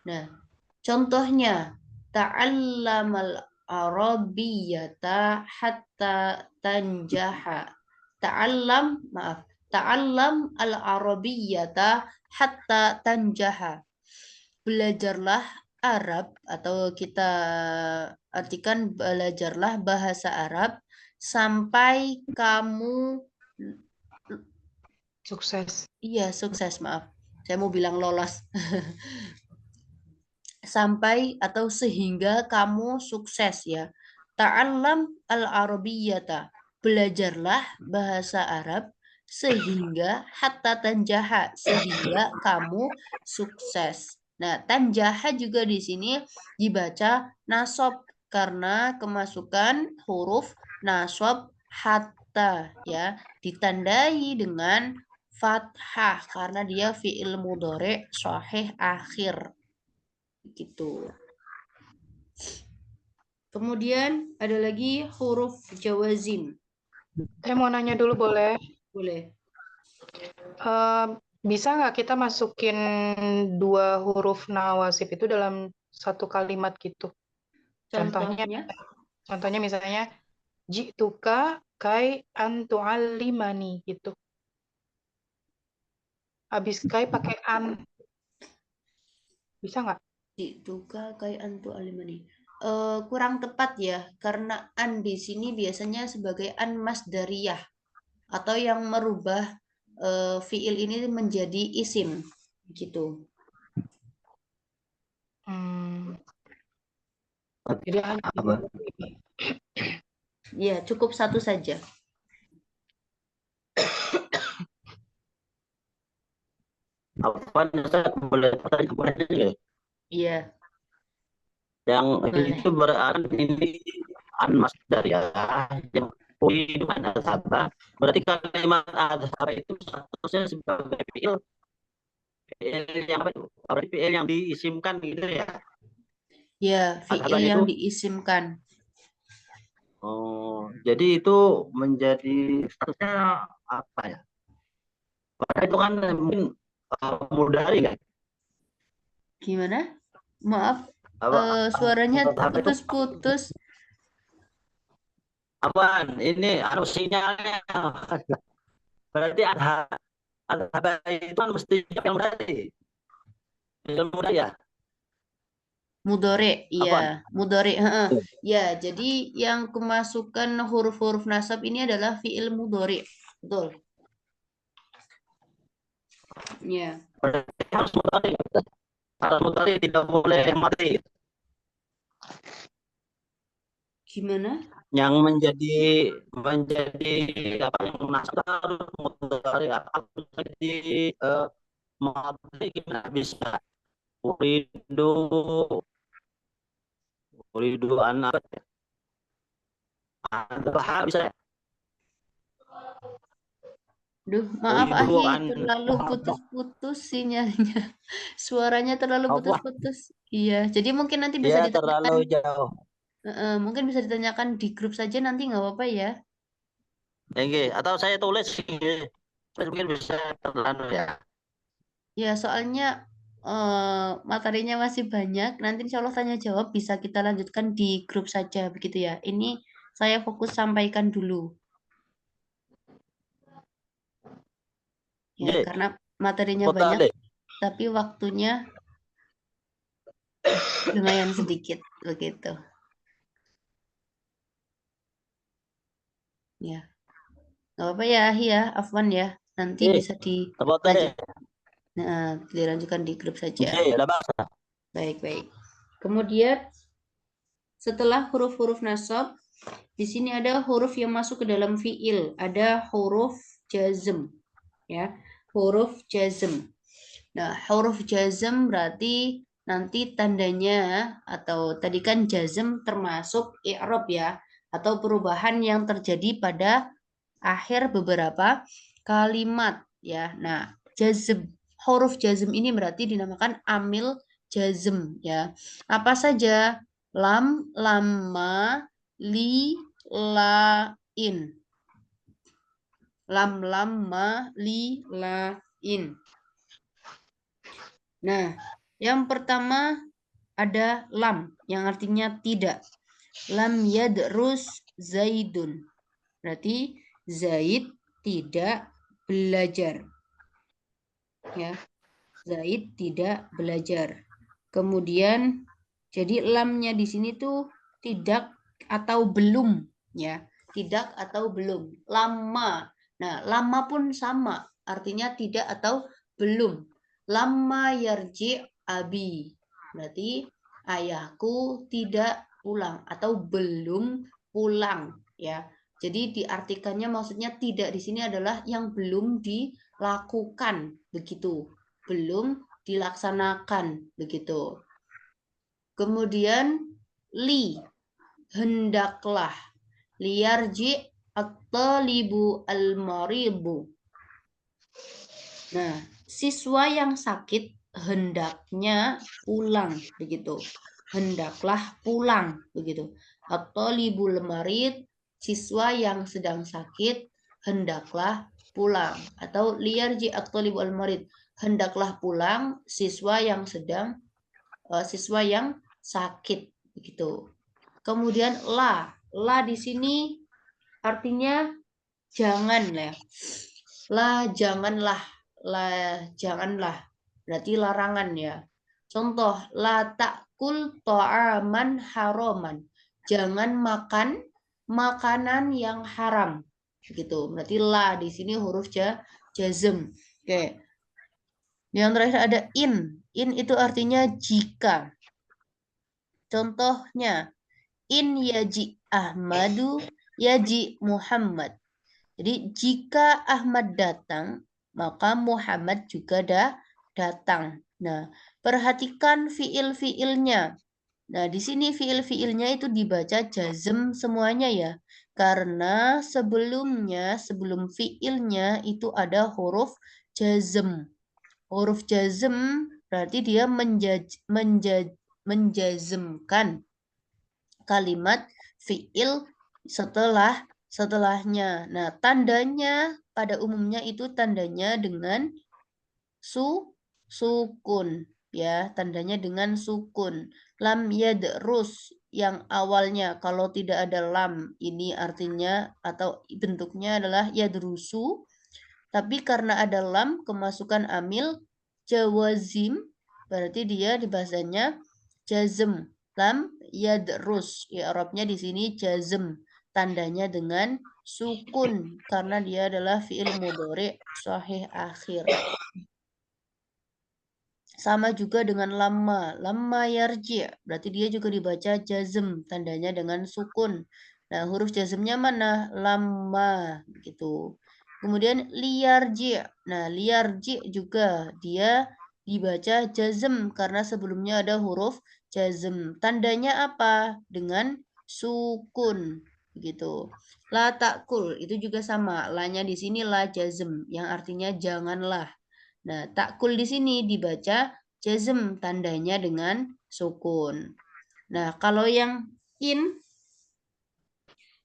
A: Nah, contohnya ta'allamal arabiyyata hatta tanjaha. Ta'allam al-arabiyyata hatta tanjaha. Belajarlah Arab atau kita artikan belajarlah bahasa Arab sampai kamu
D: Sukses.
A: iya sukses, maaf. Saya mau bilang lolos. Sampai atau sehingga kamu sukses ya. Ta'allam al-arabiyyata. Belajarlah bahasa Arab sehingga hatta tanjaha, sehingga kamu sukses. Nah, tanjaha juga di sini dibaca nasob karena kemasukan huruf nasob hatta ya, ditandai dengan fathah karena dia fi'il mudhari sahih akhir. Gitu. Kemudian ada lagi huruf jawazim.
D: Saya mau nanya dulu boleh?
A: Boleh.
D: Bisa nggak kita masukin 2 huruf nawasib itu dalam satu kalimat gitu? Contohnya misalnya ji'tuka kai an tu'allimani gitu. Habis kai pakai an. Bisa nggak?
A: Ji'tuka kai antu alimani. Kurang tepat ya, karena an di sini biasanya sebagai an masdariyah atau yang merubah fiil ini menjadi isim gitu.
D: Jadi hanya
C: Apa?
A: Ya, cukup satu saja.
C: Apa Ustaz, boleh pertanyaan juga?
A: Iya,
C: Yang
A: boleh.
C: itu berarti ini mas dari yang di mana sabah. Berarti kalimat ada itu seharusnya sebagai fiil yang apa itu? Berarti fiil yang diisimkan gitu ya.
A: Ya, fiil
C: Adhabah
A: yang
C: itu.
A: diisimkan.
C: Oh, jadi itu menjadi statusnya apa ya? Padahal itu kan mungkin mudahari kan?
A: Gimana? Maaf,
C: Apa,
A: suaranya
C: adhabah itu
A: putus-putus.
C: apaan? Ini sinyalnya. Berarti adhabah itu kan mesti yang berarti. Fiil mudhari ya?
A: Mudore, iya,
C: Apaan?
A: mudore, heeh. Ya, jadi yang kemasukan huruf-huruf nasab ini adalah fiil mudore, betul. Ya.
C: Berarti harus mudhari. Harus mudhari, tidak boleh mati.
A: Gimana?
C: Yang menjadi apa yang nasab harus mudhari, harus jadi mati, gimana bisa? Uridu anak ada bisa ya?
A: Duh, maaf
C: Uridu
A: Ahi,
C: an
A: terlalu putus-putus sinyalnya. Suaranya terlalu
C: apa
A: putus-putus. Iya, jadi mungkin nanti bisa
C: ya
A: ditanyakan,
C: terlalu jauh.
A: mungkin bisa ditanyakan di grup saja nanti nggak apa-apa ya.
C: Atau saya tulis mungkin bisa terlalu ya.
A: Ya, soalnya materinya masih banyak. Nanti insya Allah tanya jawab bisa kita lanjutkan di grup saja begitu ya. Ini saya fokus sampaikan dulu ya,
C: Nggih,
A: karena materinya
C: kota
A: banyak
C: deh.
A: tapi waktunya lumayan sedikit begitu. Ya, nggak apa-apa ya, Ahi ya, Afwan ya. Nanti bisa
C: Kota deh.
A: dilanjutkan di grup saja.
C: Nggih, ada bahasa.
A: Baik-baik. Kemudian setelah huruf-huruf nasab, di sini ada huruf yang masuk ke dalam fiil. Ada huruf jazm, ya, huruf jazm. Nah, huruf jazm berarti nanti tandanya atau tadi kan jazm termasuk i'rab ya, atau perubahan yang terjadi pada akhir beberapa kalimat ya. Nah, jazm, huruf jazm ini berarti dinamakan amil jazm ya. Apa saja? Lam, lamma, li, la, in. Lam, lamma, li, la, in. Nah, yang pertama ada lam yang artinya tidak. Lam yadrus Zaidun. Berarti Zaid tidak belajar. Ya. Zaid tidak belajar. Kemudian jadi lamnya di sini tuh tidak atau belum ya. Tidak atau belum. Lama. Nah, lama pun sama, artinya tidak atau belum. Lama yarji abi. Berarti ayahku tidak pulang atau belum pulang ya. Jadi diartikannya maksudnya tidak di sini adalah yang belum dilakukan begitu, belum dilaksanakan begitu. Kemudian li, hendaklah, liyarji at-talibu al-maribu. Nah, siswa yang sakit hendaknya pulang begitu. Hendaklah pulang begitu. At-talibul marid, siswa yang sedang sakit hendaklah pulang, atau liyarji at-talibul marid, hendaklah pulang siswa yang sedang siswa yang sakit begitu. Kemudian la di sini artinya jangan ya. Janganlah, janganlah. Berarti larangan ya. Contoh, la ta'kul ta'aman haroman. Jangan makan makanan yang haram. Begitu. Berarti la di sini huruf jazm. Oke. Yang terakhir ada in. In itu artinya jika. Contohnya, in yaji Ahmadu yaji Muhammad. Jadi jika Ahmad datang, maka Muhammad juga datang. Nah, perhatikan fiil-fiilnya. Nah, di sini fiil-fiilnya itu dibaca jazm semuanya ya. Karena sebelumnya, sebelum fiilnya itu ada huruf jazm. Huruf jazm berarti dia menjazmkan kalimat fiil setelahnya. Nah, tandanya pada umumnya itu tandanya dengan sukun ya, tandanya dengan sukun. Lam yadrus yang awalnya kalau tidak ada lam ini artinya atau bentuknya adalah yadrusu, tapi karena ada lam kemasukan amil jawazim berarti dia di bahasanya jazm. Lam yadrus, ya Arabnya di sini jazm, tandanya dengan sukun karena dia adalah fiil mudhari sahih akhir. Sama juga dengan lama. Lama yarji. Berarti dia juga dibaca jazm. Tandanya dengan sukun. Nah, huruf jazmnya mana? Lama. Gitu. Kemudian liyarji. Nah, liyarji juga dia dibaca jazm. Karena sebelumnya ada huruf jazm. Tandanya apa? Dengan sukun. Gitu. La takul. Itu juga sama. La-nya di sini la jazm. Yang artinya janganlah. Nah, takul di sini dibaca jazm, tandanya dengan sukun. Nah, kalau yang in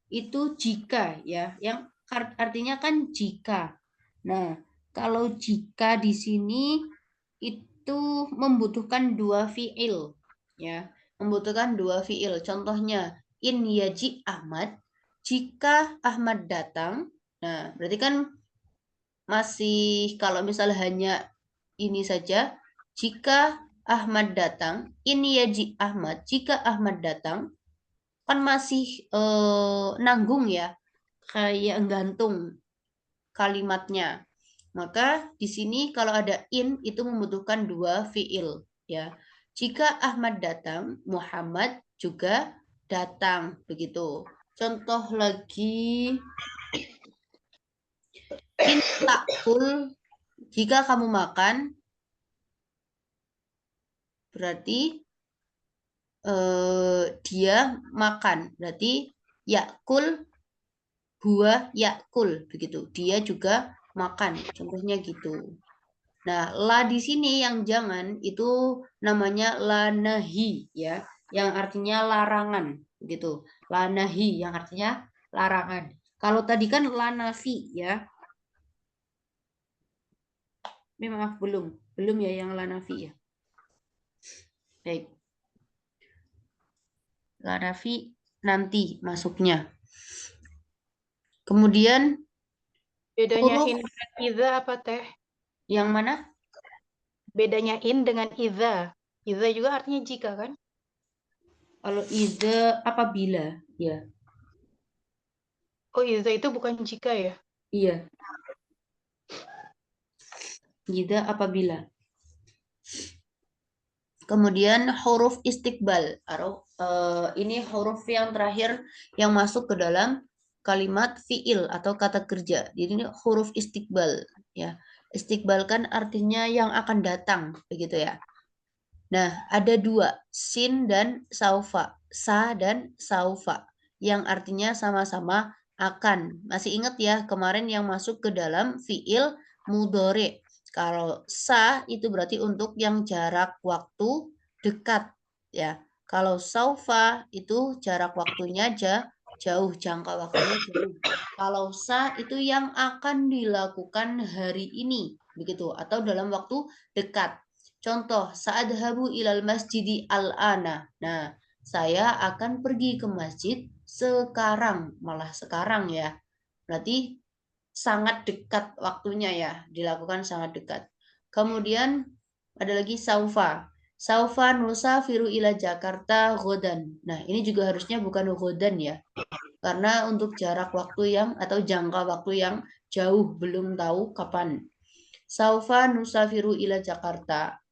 A: itu jika ya, yang artinya kan jika. Nah, kalau jika di sini itu membutuhkan dua fiil ya, membutuhkan dua fiil. Contohnya in yaji Ahmad, jika Ahmad datang. Nah, berarti kan masih kalau misalnya hanya ini saja, jika Ahmad datang, ini yaji Ahmad, jika Ahmad datang, kan masih nanggung ya, kayak gantung kalimatnya. Maka di sini kalau ada in itu membutuhkan dua fiil ya. Jika Ahmad datang, Muhammad juga datang begitu. Contoh lagi in takul, jika kamu makan berarti dia makan. Berarti yakul huwa yakul begitu. Dia juga makan. Contohnya gitu. Nah, la di sini yang jangan itu namanya la nahi ya, yang artinya larangan gitu. La nahi yang artinya larangan. Kalau tadi kan la nafi ya. Maaf belum ya yang la nafi ya. Baik. La nafi nanti masuknya. Kemudian
D: Bedanya
A: huruf
D: in dengan iza apa teh?
A: yang mana?
D: Bedanya in dengan iza. Iza juga artinya jika kan?
A: Kalau iza apabila, ya,
D: Oh, iza itu bukan jika ya?
A: iya, iza apabila. Kemudian huruf istiqbal, ini huruf yang terakhir yang masuk ke dalam kalimat fiil atau kata kerja. Jadi ini huruf istiqbal, ya. Istiqbal kan artinya yang akan datang, begitu ya. Nah, ada dua, sin dan saufa, sa dan saufa, yang artinya sama-sama akan. Masih ingat ya, kemarin yang masuk ke dalam fiil mudhari. Kalau sa itu berarti untuk yang jarak waktu dekat, ya. Kalau saufa itu jarak waktunya jauh, jangka waktunya jauh. Kalau sa itu yang akan dilakukan hari ini, begitu, atau dalam waktu dekat. Contoh, sa'adhabu ilal masjidi al-ana. Nah, saya akan pergi ke masjid sekarang, malah sekarang ya. Berarti sangat dekat waktunya ya, dilakukan sangat dekat. Kemudian ada lagi saufa. Saufa nusafiru ila Jakarta godan. Nah, ini juga harusnya bukan godan ya. Karena untuk jarak waktu yang atau jangka waktu yang jauh, belum tahu kapan. Saufa nusafiru ila Jakarta.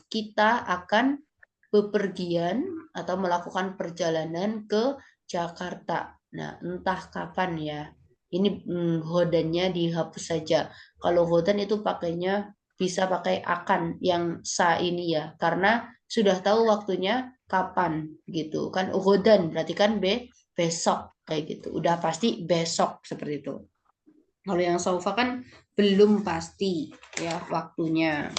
A: Kita akan bepergian atau melakukan perjalanan ke Jakarta. Nah, entah kapan ya. Ini hodannya dihapus saja. Kalau hodan itu pakainya bisa pakai akan yang sa ini ya. Karena sudah tahu waktunya kapan gitu. Kan hodan berarti kan besok kayak gitu. Udah pasti besok seperti itu. Kalau yang saufa kan belum pasti ya waktunya.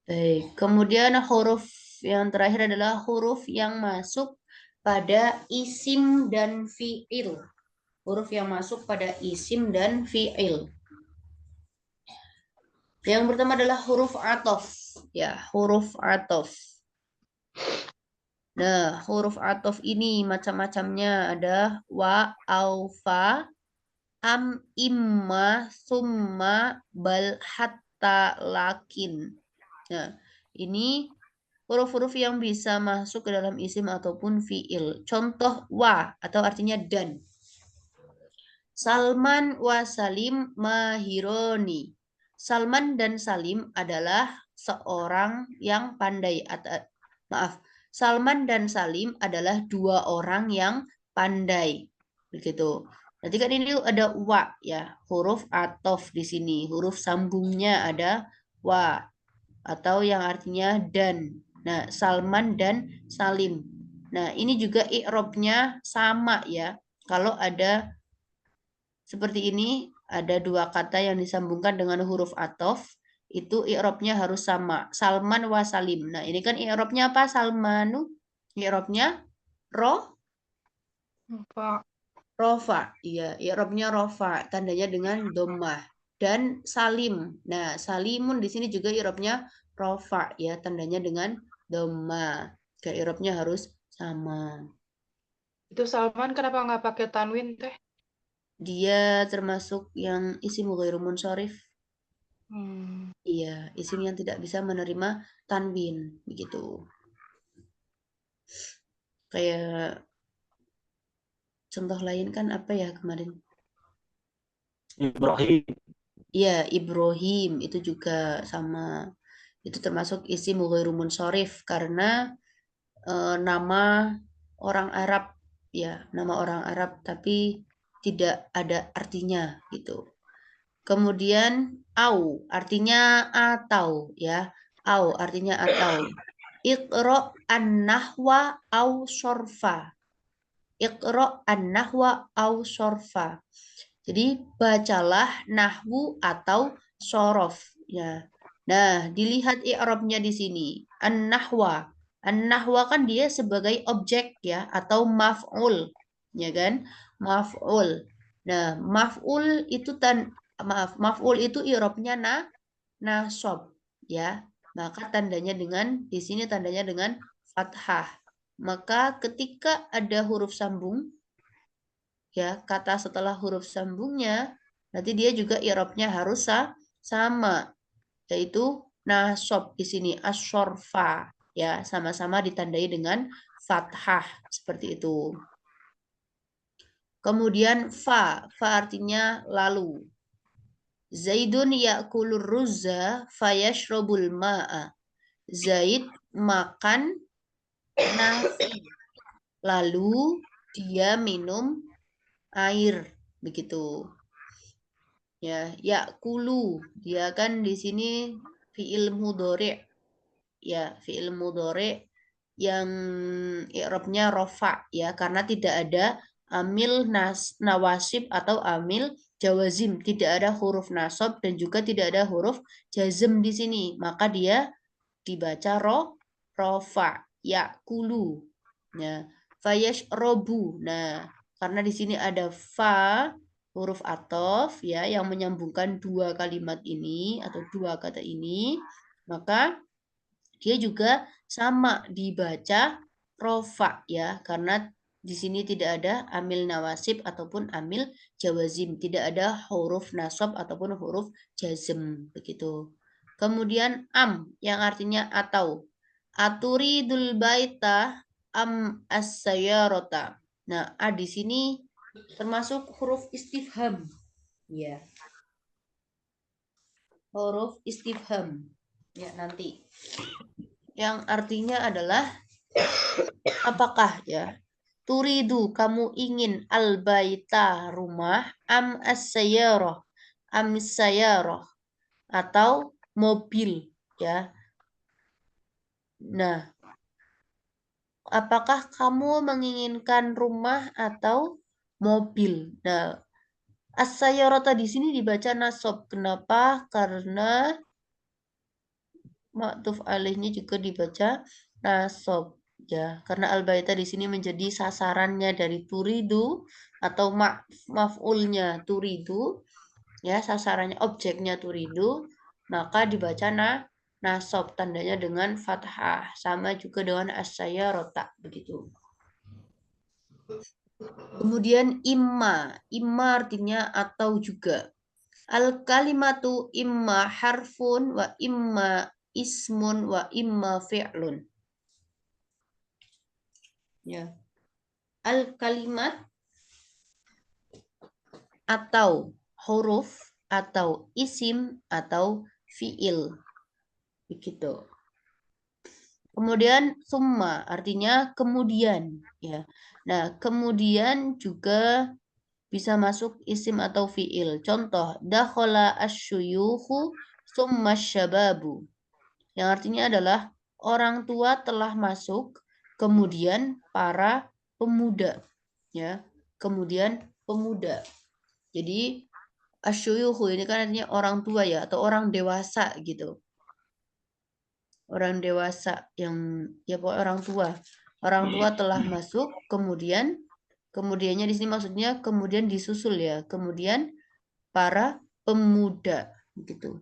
A: Baik, kemudian huruf yang terakhir adalah huruf yang masuk pada isim dan fi'il. Huruf yang masuk pada isim dan fi'il. Yang pertama adalah huruf atof. Ya, huruf atof. Nah, huruf atof ini macam-macamnya ada wa, au, fa, am, imma, summa, bal, hatta, lakin. Nah, ini huruf-huruf yang bisa masuk ke dalam isim ataupun fiil. Contoh wa atau artinya dan. Salman wa Salim mahironi. Salman dan Salim adalah seorang yang pandai. Maaf, Salman dan Salim adalah dua orang yang pandai. Begitu. Nanti kan ini ada wa ya, huruf atof di sini, huruf sambungnya ada wa atau yang artinya dan. Nah, Salman dan Salim. Nah, ini juga i'robnya sama ya. Kalau ada seperti ini, ada dua kata yang disambungkan dengan huruf atof, itu i'robnya harus sama. Salman wa Salim. Nah, ini kan i'robnya apa? Salmanu. I'robnya
D: Pak.
A: rofa. Iya, i'robnya rofa. Tandanya dengan dhammah. Dan Salim. Nah, Salimun di sini juga i'robnya rofa. Ya, tandanya dengan dhammah. I'robnya harus sama.
D: Itu Salman kenapa nggak pakai tanwin teh?
A: Dia termasuk yang isim ghairu munsharif.
D: Hmm.
A: Iya, isim yang tidak bisa menerima tanwin, begitu. Kayak contoh lain kan apa ya kemarin?
C: Ibrahim.
A: Iya, Ibrahim itu juga sama. Itu termasuk isim ghairu munsharif karena nama orang Arab, ya, nama orang Arab tapi tidak ada artinya gitu. Kemudian au artinya atau ya. Au artinya atau. Iqra an-nahwa au sorfa. Iqra an-nahwa au sorfa. Jadi bacalah nahwu atau sorof ya. Nah, dilihat i'rabnya di sini. An-nahwa. An-nahwa kan dia sebagai objek ya atau maf'ul, ya kan? Maf'ul. Nah, maf'ul itu i'rabnya nasab ya. Maka tandanya dengan di sini tandanya dengan fathah. Maka ketika ada huruf sambung ya, kata setelah huruf sambungnya nanti dia juga i'rabnya harus sama yaitu nasab di sini asyarfa ya, sama-sama ditandai dengan fathah seperti itu. Kemudian fa artinya lalu. Zaidun ya'kulur ruzza fayashrabul ma'a. Zaid makan nasi. Lalu dia minum air. Begitu. Ya, ya'kulu. Dia kan di sini fi'il mudhari'. Ya, fi'il mudhari' yang i'rabnya rofa ya karena tidak ada amil nawasib atau amil jawazim, tidak ada huruf nasab dan juga tidak ada huruf jazm di sini, maka dia dibaca rofa yakulu. Nah, fayashrobu. Nah, karena di sini ada fa huruf atof ya yang menyambungkan dua kalimat ini atau dua kata ini, maka dia juga sama dibaca rofa ya karena di sini tidak ada amil nawasib ataupun amil jawazim, tidak ada huruf nasab ataupun huruf jazm begitu. Kemudian yang artinya atau. Aturidul baita am as-sayyarata. Nah, a di sini termasuk huruf istifham. Ya. Huruf istifham. Ya, nanti. Yang artinya adalah apakah ya? Turidu kamu ingin al-baita rumah am as-sayyarah atau mobil ya. Nah, apakah kamu menginginkan rumah atau mobil? Nah, as-sayyarata di sini dibaca nasab. Kenapa? Karena ma'tuf alaihnya juga dibaca nasab ya. Karena al-baita di sini menjadi sasarannya dari turidu atau maf'ulnya turidu ya, sasarannya objeknya turidu, maka dibaca nasab tandanya dengan fathah sama juga dengan as-sayyarata begitu. Kemudian imma artinya atau juga. Al-kalimatu imma harfun wa imma ismun wa imma fi'lun. Ya. Al-kalimat atau huruf atau isim atau fiil. Begitu. Kemudian summa artinya kemudian ya. Nah, kemudian juga bisa masuk isim atau fiil. Contoh, dakhala asyuyukhu summa syababu. Yang artinya adalah orang tua telah masuk, kemudian para pemuda. Ya, kemudian pemuda. Jadi asyuyukhu ini kan artinya orang tua ya, atau orang dewasa gitu. Orang dewasa yang ya pokoknya orang tua. Orang tua telah masuk, kemudiannya di sini maksudnya kemudian disusul ya. Kemudian para pemuda gitu.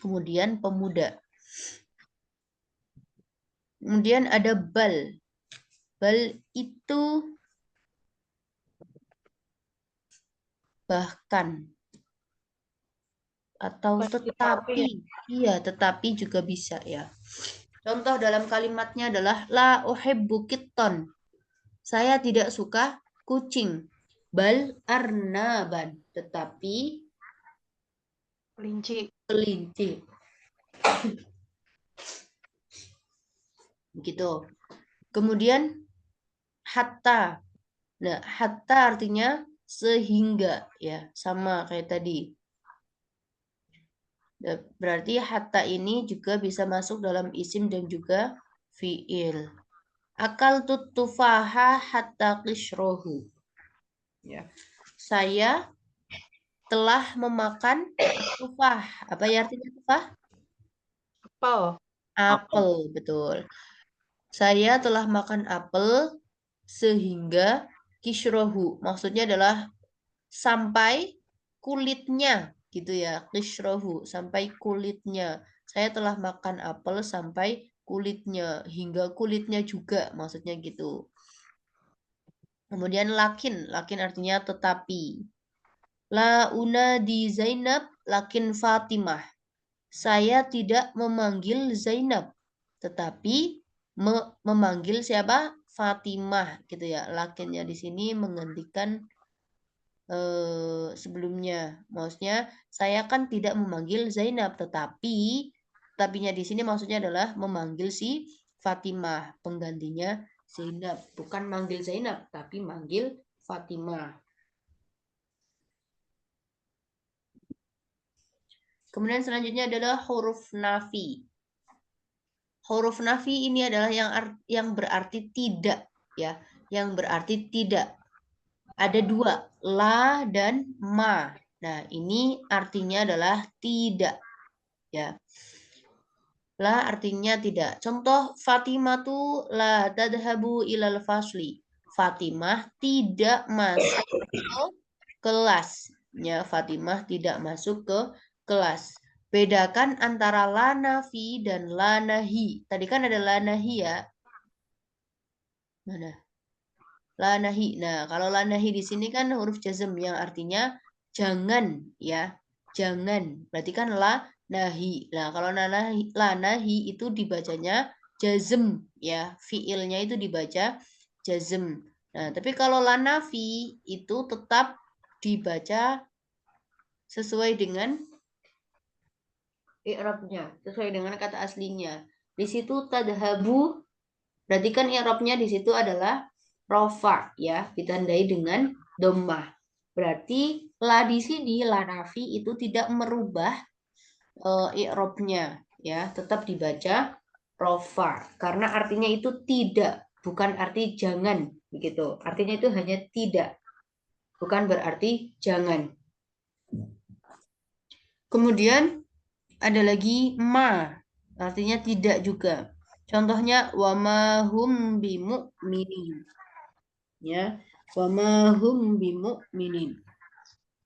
A: Kemudian pemuda. Kemudian ada bal. Bal itu bahkan atau
D: Berarti
A: tetapi. Iya, tetapi juga bisa ya. Contoh dalam kalimatnya adalah la uhibbu kitton. Saya tidak suka kucing. Bal arnaban, tetapi
D: kelinci.
A: kelinci. Begitu. Kemudian hatta. Nah, hatta artinya sehingga ya, sama kayak tadi. Berarti hatta ini juga bisa masuk dalam isim dan juga fiil. Akal tufaha hatta qishrohu. Ya. Saya telah memakan tufah. Apa ya artinya tufah?
D: Apel.
A: Apel, betul. Saya telah makan apel sehingga kishrohu. Maksudnya adalah sampai kulitnya gitu ya. Kishrohu, sampai kulitnya. Saya telah makan apel sampai kulitnya. Hingga kulitnya juga maksudnya gitu. Kemudian lakin. Lakin artinya tetapi. La una di Zainab lakin Fatimah. Saya tidak memanggil Zainab, tetapi memanggil siapa? Fatimah gitu ya. Lakinnya di sini menggantikan sebelumnya. Maksudnya saya kan tidak memanggil Zainab, tetapinya di sini maksudnya adalah memanggil si Fatimah, penggantinya Zainab. Bukan manggil Zainab, tapi manggil Fatimah. Kemudian selanjutnya adalah huruf nafi. Huruf nafi ini adalah yang berarti tidak ya, yang berarti tidak. Ada dua, la dan ma. Nah, ini artinya adalah tidak ya. La artinya tidak. Contoh Fatimah tuh la tadhabu ilal fasli. Fatimah tidak masuk ke kelas. Ya, Fatimah tidak masuk ke kelas. Bedakan antara la nafi dan la nahi. Tadi kan ada la nahi ya. Mana? La nahi. Nah, kalau la nahi di sini kan huruf jazm yang artinya jangan ya. Jangan. Berarti kan la nahi. Nah, kalau la nahi itu dibacanya jazm ya. Fiilnya itu dibaca jazm. Nah, tapi kalau la nafi itu tetap dibaca sesuai dengan i'rabnya, sesuai dengan kata aslinya. Di situ tadhabu, berarti kan i'rabnya di situ adalah rofa ya, ditandai dengan dhammah. Berarti la di sini la nafi itu tidak merubah i'rabnya ya, tetap dibaca rofa karena artinya itu tidak, bukan arti jangan begitu. Artinya itu hanya tidak, bukan berarti jangan. Kemudian ada lagi ma, artinya tidak juga. Contohnya wamahum bimu'minin. Ya, wamahum bimu'minin.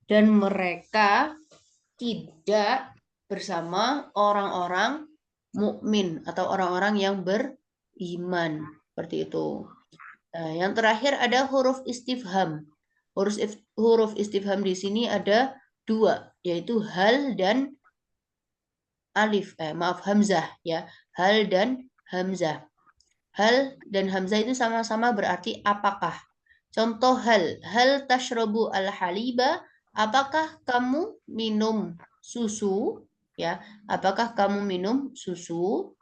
A: Dan mereka tidak bersama orang-orang mukmin atau orang-orang yang beriman. Seperti itu. Nah, yang terakhir ada huruf istifham. Huruf istifham di sini ada dua, yaitu hal dan alif, hamzah ya. Hal dan hamzah. Hal dan hamzah itu sama-sama berarti apakah. Contoh hal tashrabu al-haliba, apakah kamu minum susu? Ya, apakah kamu minum susu?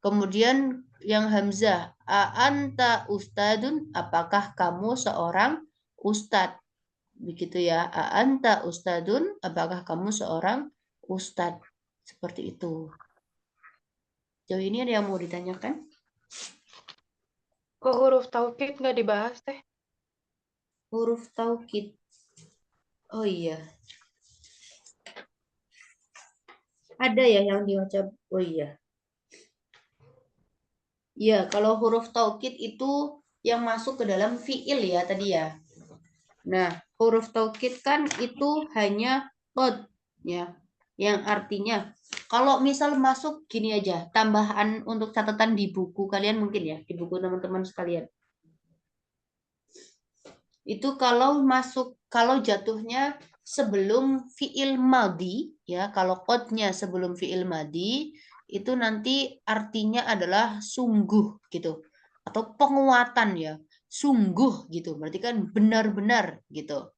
A: Kemudian yang hamzah, anta ustadun, apakah kamu seorang ustadz? Begitu ya, anta ustadun, apakah kamu seorang ustadz? Seperti itu. Jauh ini ada yang mau ditanyakan?
D: Kok huruf taukid nggak dibahas teh?
A: Huruf taukid. Oh iya, ada ya yang dibaca. Oh iya. Ya, kalau huruf taukid itu yang masuk ke dalam fiil ya tadi ya. Nah, huruf taukid kan itu hanya qad ya. Yang artinya kalau misal masuk gini aja, tambahan untuk catatan di buku kalian mungkin ya, di buku teman-teman sekalian. Itu kalau jatuhnya sebelum fiil madi ya, kalau qadnya sebelum fiil madi itu nanti artinya adalah sungguh gitu atau penguatan ya, sungguh gitu, berarti kan benar-benar gitu.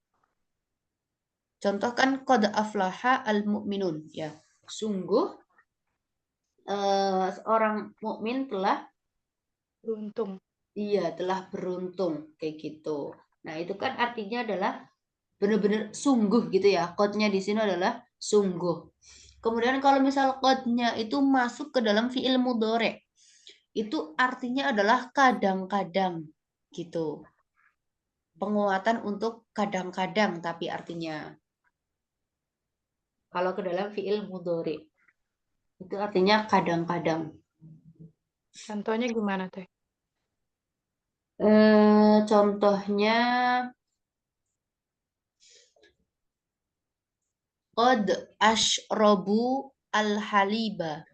A: Contoh kan qad aflaha al-mu'minun ya, sungguh seorang mukmin telah
D: Beruntung.
A: telah beruntung kayak gitu. Nah, itu kan artinya adalah benar-benar sungguh gitu ya. Qadnya di sini adalah sungguh. Kemudian kalau misal qadnya itu masuk ke dalam fiil mudhari, itu artinya adalah kadang-kadang gitu. Penguatan untuk kadang-kadang tapi artinya kalau ke dalam fiil mudhari itu artinya kadang-kadang.
D: Contohnya gimana teh?
A: Contohnya qad ashrabu al-haliba.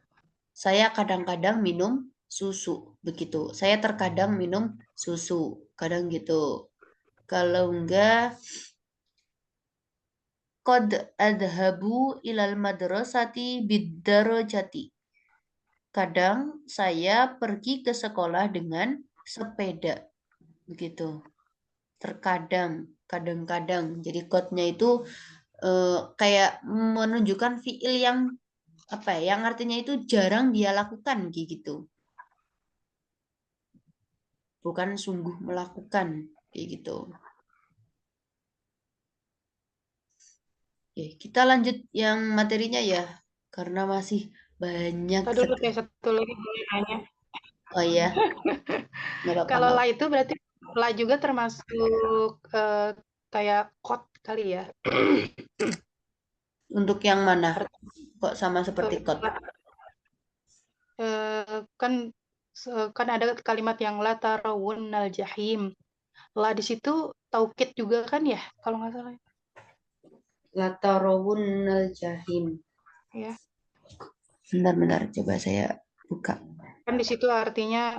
A: Saya kadang-kadang minum susu, begitu. Saya terkadang minum susu, kadang gitu. Kalau enggak, qad adhabu ilal madrasati biddarajati. Kadang saya pergi ke sekolah dengan sepeda, begitu. Terkadang, kadang-kadang. Jadi qadnya itu kayak menunjukkan fiil yang apa ya, yang artinya itu jarang dia lakukan gitu. Bukan sungguh melakukan kayak gitu. Oke, kita lanjut yang materinya ya, karena masih banyak
D: Tadi dulu
A: sekali.
D: teh satu lagi boleh nanya.
A: Oh iya, nggak apa-apa,
D: Kalau
A: nggak
D: la
A: apa-apa.
D: itu berarti la juga termasuk kayak kot kali ya?
A: Untuk yang mana?
D: Art-
A: Kok sama seperti kot?
D: kan kan ada kalimat yang la tarawunnal jahim. La di situ taukid juga kan ya, kalau nggak salah.
A: Latarawunnal jahim.
D: Ya.
A: Bentar-bentar, coba saya buka.
D: Kan di situ artinya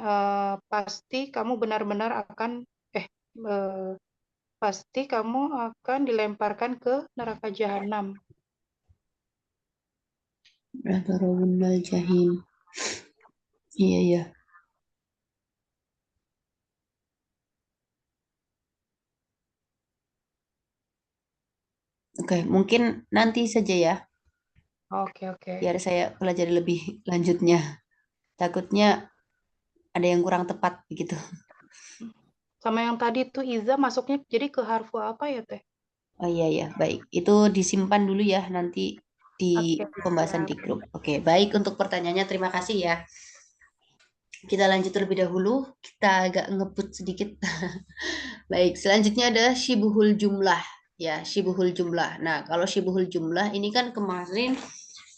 D: pasti kamu benar-benar akan eh pasti kamu akan dilemparkan ke neraka jahanam.
A: Latarawunnal jahim. Iya, iya. Oke, mungkin nanti saja ya,
D: Oke.
A: biar saya pelajari lebih lanjutnya. Takutnya ada yang kurang tepat begitu.
D: Sama yang tadi tuh Iza masuknya jadi ke harfu apa ya, Teh?
A: Oh iya ya, baik. Itu disimpan dulu ya nanti di
D: Oke,
A: pembahasan di
D: siap.
A: grup. Oke, baik untuk pertanyaannya. Terima kasih ya. Kita lanjut terlebih dahulu. Kita agak ngebut sedikit. Baik, selanjutnya ada syibuhul jumlah. Ya, syibuhul jumlah. Nah, kalau syibuhul jumlah ini kan kemarin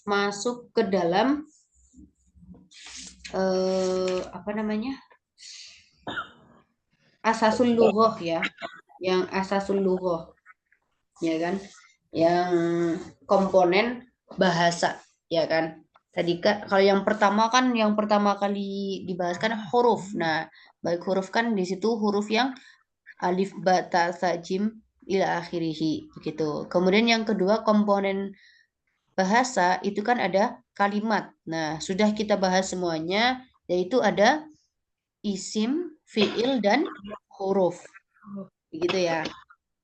A: masuk ke dalam apa namanya? Asasul lughah ya. Yang asasul lughah, ya kan? Yang komponen bahasa, ya kan? Tadi kan kalau yang pertama kali dibahas kan huruf. Nah, baik huruf kan di situ huruf yang alif ba ta sa jim ila akhirih begitu. Kemudian yang kedua komponen bahasa itu kan ada kalimat. Nah, sudah kita bahas semuanya yaitu ada isim, fiil dan huruf. Begitu ya.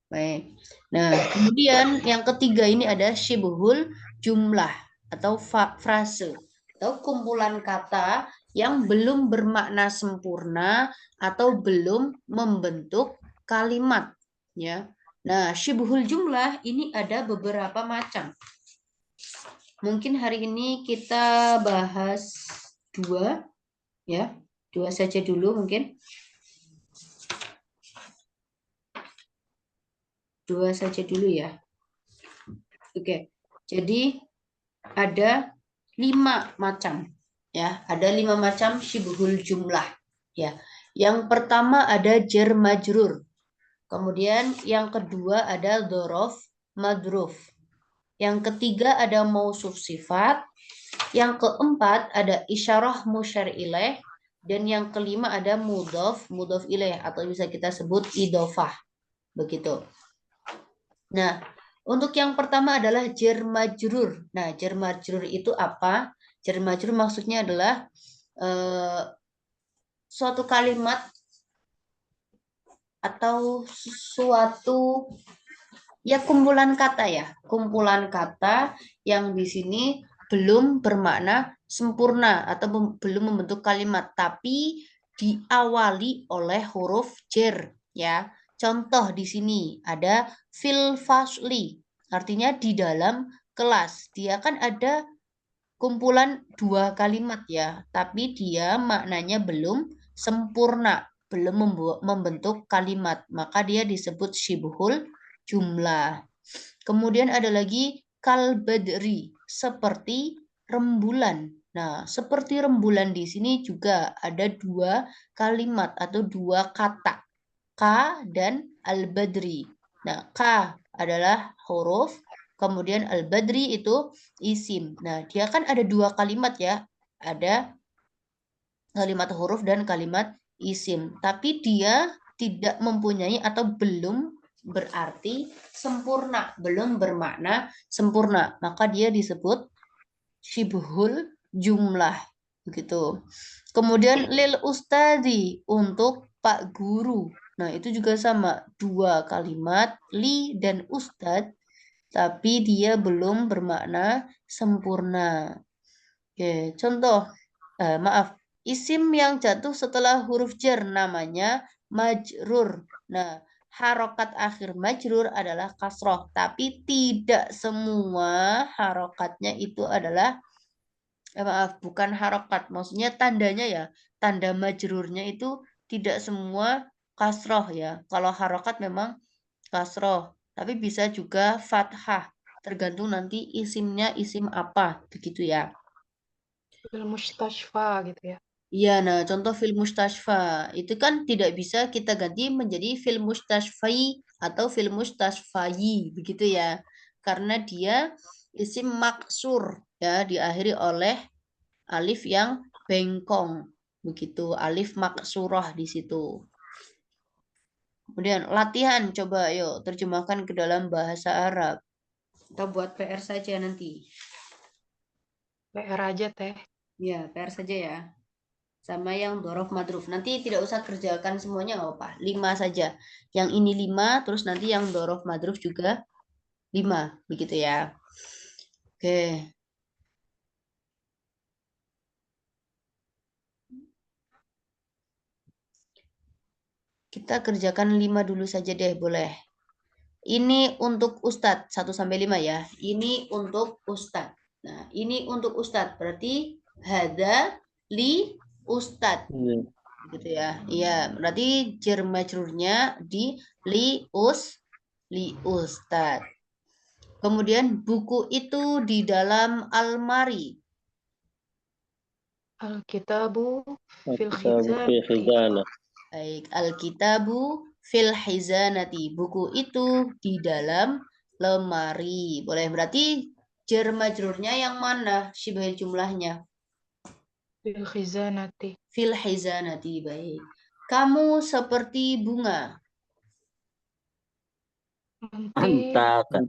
A: Baik. Nah, kemudian yang ketiga ini ada syibhul jumlah atau frase atau kumpulan kata yang belum bermakna sempurna atau belum membentuk kalimat ya. Nah, syibhul jumlah ini ada beberapa macam. Mungkin hari ini kita bahas dua ya. Dua saja dulu mungkin. Dua saja dulu ya. Oke. Jadi ada 5 macam ya, ada 5 macam syibhul jumlah ya. Yang pertama ada jar majrur, kemudian yang kedua ada dzaraf madruf, yang ketiga ada mausuf sifat, yang keempat ada isyarah musyar ilaih, dan yang kelima ada mudhof ilaih atau bisa kita sebut idhofah begitu. Nah, untuk yang pertama adalah jar majrur. Nah, jar majrur itu apa? Jar majrur maksudnya adalah suatu kalimat atau suatu ya kumpulan kata ya, kumpulan kata yang di sini belum bermakna sempurna atau belum membentuk kalimat, tapi diawali oleh huruf jar ya. Contoh di sini ada fil fasli, artinya di dalam kelas. Dia kan ada kumpulan 2 kalimat ya, tapi dia maknanya belum sempurna, belum membentuk kalimat, maka dia disebut syibhul jumlah. Kemudian ada lagi kal badri, seperti rembulan. Nah, seperti rembulan di sini juga ada 2 kalimat atau 2 kata, K dan al-badri. Nah, K adalah huruf, kemudian al-badri itu isim. Nah, dia kan ada 2 kalimat ya. Ada kalimat huruf dan kalimat isim. Tapi dia tidak mempunyai atau belum berarti sempurna, belum bermakna sempurna. Maka dia disebut syibhul jumlah. Begitu. Kemudian lil ustadi, untuk Pak Guru. Nah, itu juga sama. 2 kalimat, li dan ustad, tapi dia belum bermakna sempurna. Oke, contoh. Maaf. Isim yang jatuh setelah huruf jar namanya majrur. Nah, harokat akhir majrur adalah kasroh. Tapi tidak semua harokatnya itu adalah maaf, bukan harokat, maksudnya tandanya ya, tanda majrurnya itu tidak semua kasroh ya. Kalau harokat memang kasroh, tapi bisa juga fathah, tergantung nanti isimnya isim apa, begitu ya.
D: Fil mustashfa gitu ya.
A: Iya, nah contoh fil mustashfa itu kan tidak bisa kita ganti menjadi fil mustashfai atau fil mustashfai, begitu ya, karena dia isim maksur ya, diakhiri oleh alif yang bengkong, begitu, alif maksurah di situ. Kemudian latihan, coba yuk terjemahkan ke dalam bahasa Arab. Kita buat PR saja nanti.
D: PR aja teh.
A: Ya, PR saja ya. Sama yang dzaraf madruf. Nanti tidak usah kerjakan semuanya, nggak apa-apa. 5 saja. Yang ini 5, terus nanti yang dzaraf madruf juga 5, begitu ya. Oke. Kita kerjakan 5 dulu saja deh, boleh. Ini untuk Ustadz, 1 sampai 5 ya. Ini untuk Ustadz. Nah, ini untuk Ustadz. Berarti hada li Ustadz. Gitu ya. Iya, berarti jar majrurnya di li Ustadz. Kemudian buku itu di dalam almari.
D: Al-kitabu fil
B: Fi
D: khizanati.
B: khizanah.
A: Baik, al-kitabu fil hizanati. Buku itu di dalam lemari. Boleh, berarti jar majrurnya yang mana? Syibhil jumlahnya.
D: Fil khizanati.
A: Fil hizanati, baik. Kamu seperti bunga.
D: Anti
C: Anta kan.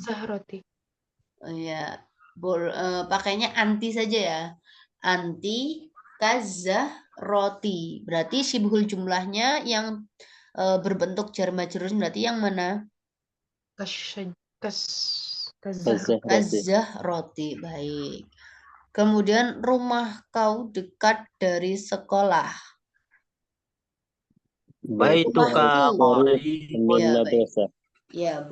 D: zahrati.
A: Ya, pakainya anti saja ya. Anti kazah roti. Berarti syibhul jumlahnya yang berbentuk jar majrur berarti yang mana?
B: Kazahrati.
A: Az-Zahrati. Baik. Kemudian rumah kau dekat dari sekolah.
C: Baituka
A: Rumahku.
C: qaribun.
B: Min
A: Ya, baik.
B: madrasah.
A: Ya,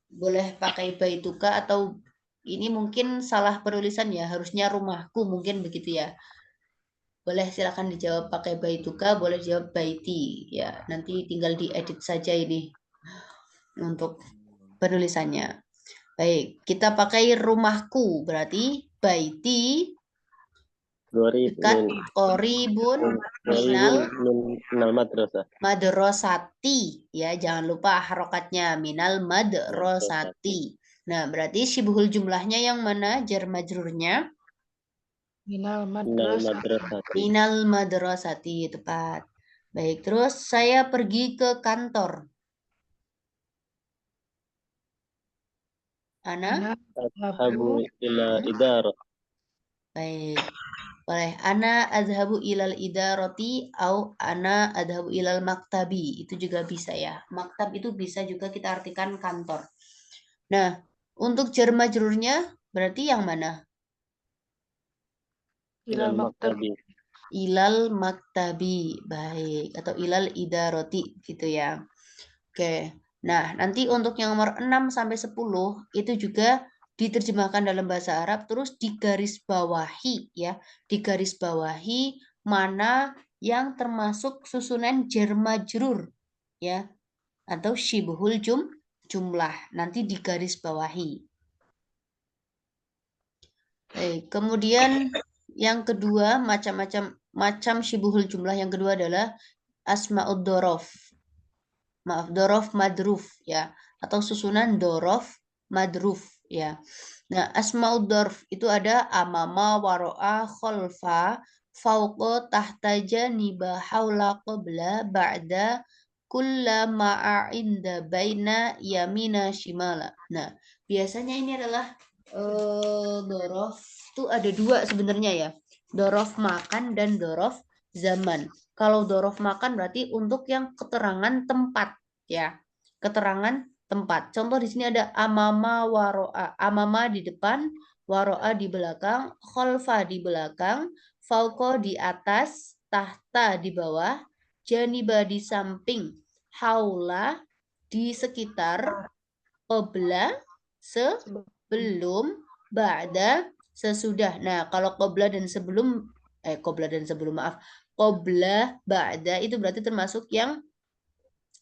A: boleh pakai baituka atau ini mungkin salah penulisan ya, harusnya rumahku mungkin begitu ya. Boleh silakan dijawab pakai baituka, boleh dijawab baiti ya. Nanti tinggal diedit saja ini untuk penulisannya. Baik, kita pakai rumahku berarti baiti dekat koribun
B: minal madrasah.
A: madrasati ya, jangan lupa harokatnya minal madrasati. Nah, berarti syibhul jumlahnya yang mana jar majrurnya?
D: Minal
B: Minal
D: madrasah.
B: madrasati.
A: Minal madrasati, tepat. Baik, terus saya pergi ke kantor. Ana?
B: Adhabu ila idarah.
A: Baik. Boleh. Ana adhabu ilal idarati au ana adhabu ilal maktabi. Itu juga bisa ya. Maktab itu bisa juga kita artikan kantor. Nah, untuk jar majrurnya berarti yang mana?
D: Ilal maktab.
B: maktabi.
A: Ilal maktabi. Baik. Atau ilal idarati gitu ya. Oke. Nah, nanti untuk yang nomor 6 sampai 10 itu juga diterjemahkan dalam bahasa Arab terus digarisbawahi ya. Digarisbawahi mana yang termasuk susunan jar majrur ya atau syibhul jumlah. Nanti digarisbawahi. Kemudian yang kedua macam syibhul jumlah yang kedua adalah asma'ud dorof. Maaf, dorof madruf ya, atau susunan dorof madruf ya. Nah, asmaud dorf itu ada amama, waro'a, kholfa, fauqo, tahta, janiba, haula, qabla, ba'da, kulla, ma'a, inda, baina, yamina, shimala. Nah, biasanya ini adalah dorof itu ada dua sebenarnya ya. Dorof makan dan dorof zaman. Kalau dorof makan berarti untuk yang keterangan tempat ya. Keterangan tempat. Contoh di sini ada amama waro'a. Amama di depan, waro'a di belakang, kholfa di belakang, fauko di atas, tahta di bawah, janiba di samping, haula di sekitar, qabla sebelum, ba'da sesudah. Nah, kalau qabla dan sebelum maaf. Qabla, ba'da itu berarti termasuk yang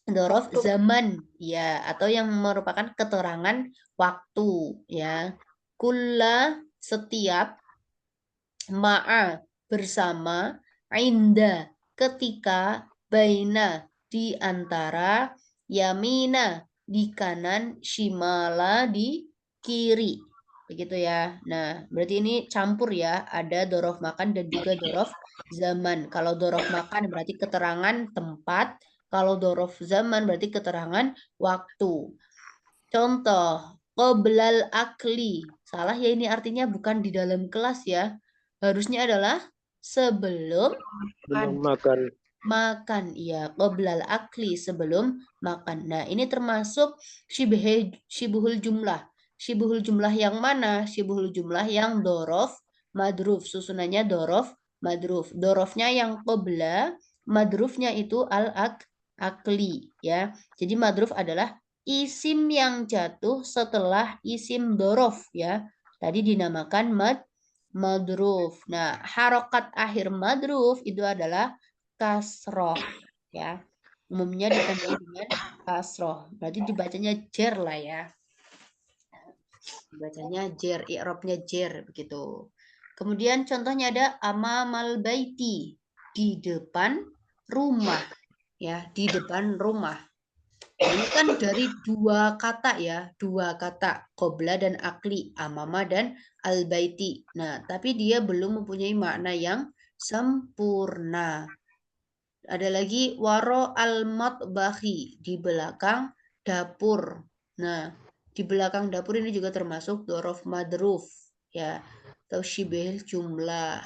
A: dorof zaman ya, atau yang merupakan keterangan waktu ya. Kulla setiap, ma'a bersama, inda ketika, baina di antara, yamina di kanan, shimala di kiri. Begitu ya. Nah, berarti ini campur ya, ada dorof makan dan juga dorof zaman. Kalau dorof makan berarti keterangan tempat, kalau dorof zaman berarti keterangan waktu. Contoh, qoblal akli. Salah ya, ini artinya bukan di dalam kelas ya. Harusnya adalah sebelum
B: Makan.
A: makan. Iya, qoblal akli, sebelum makan. Nah, ini termasuk syibhul jumlah. Syibhul jumlah yang mana? Syibhul jumlah yang dorof madruf. Susunannya dorof madruf. Dorofnya yang qobla, madrufnya itu al-akli ya. Jadi madruf adalah isim yang jatuh setelah isim dorof ya. Tadi dinamakan madruf. Nah, harokat akhir madruf itu adalah kasroh ya. Umumnya ditandai dengan kasroh. Berarti dibacanya jer lah ya. Dibacanya jer, i'rabnya jer begitu. Kemudian contohnya ada amamal baiti, di depan rumah ya, di depan rumah. Ini kan dari dua kata ya, dua kata qobla dan akli, amama dan al-baiti. Nah, tapi dia belum mempunyai makna yang sempurna. Ada lagi waro al-matbahi, di belakang dapur. Nah, di belakang dapur ini juga termasuk dorof madruf ya, atau syibih jumlah.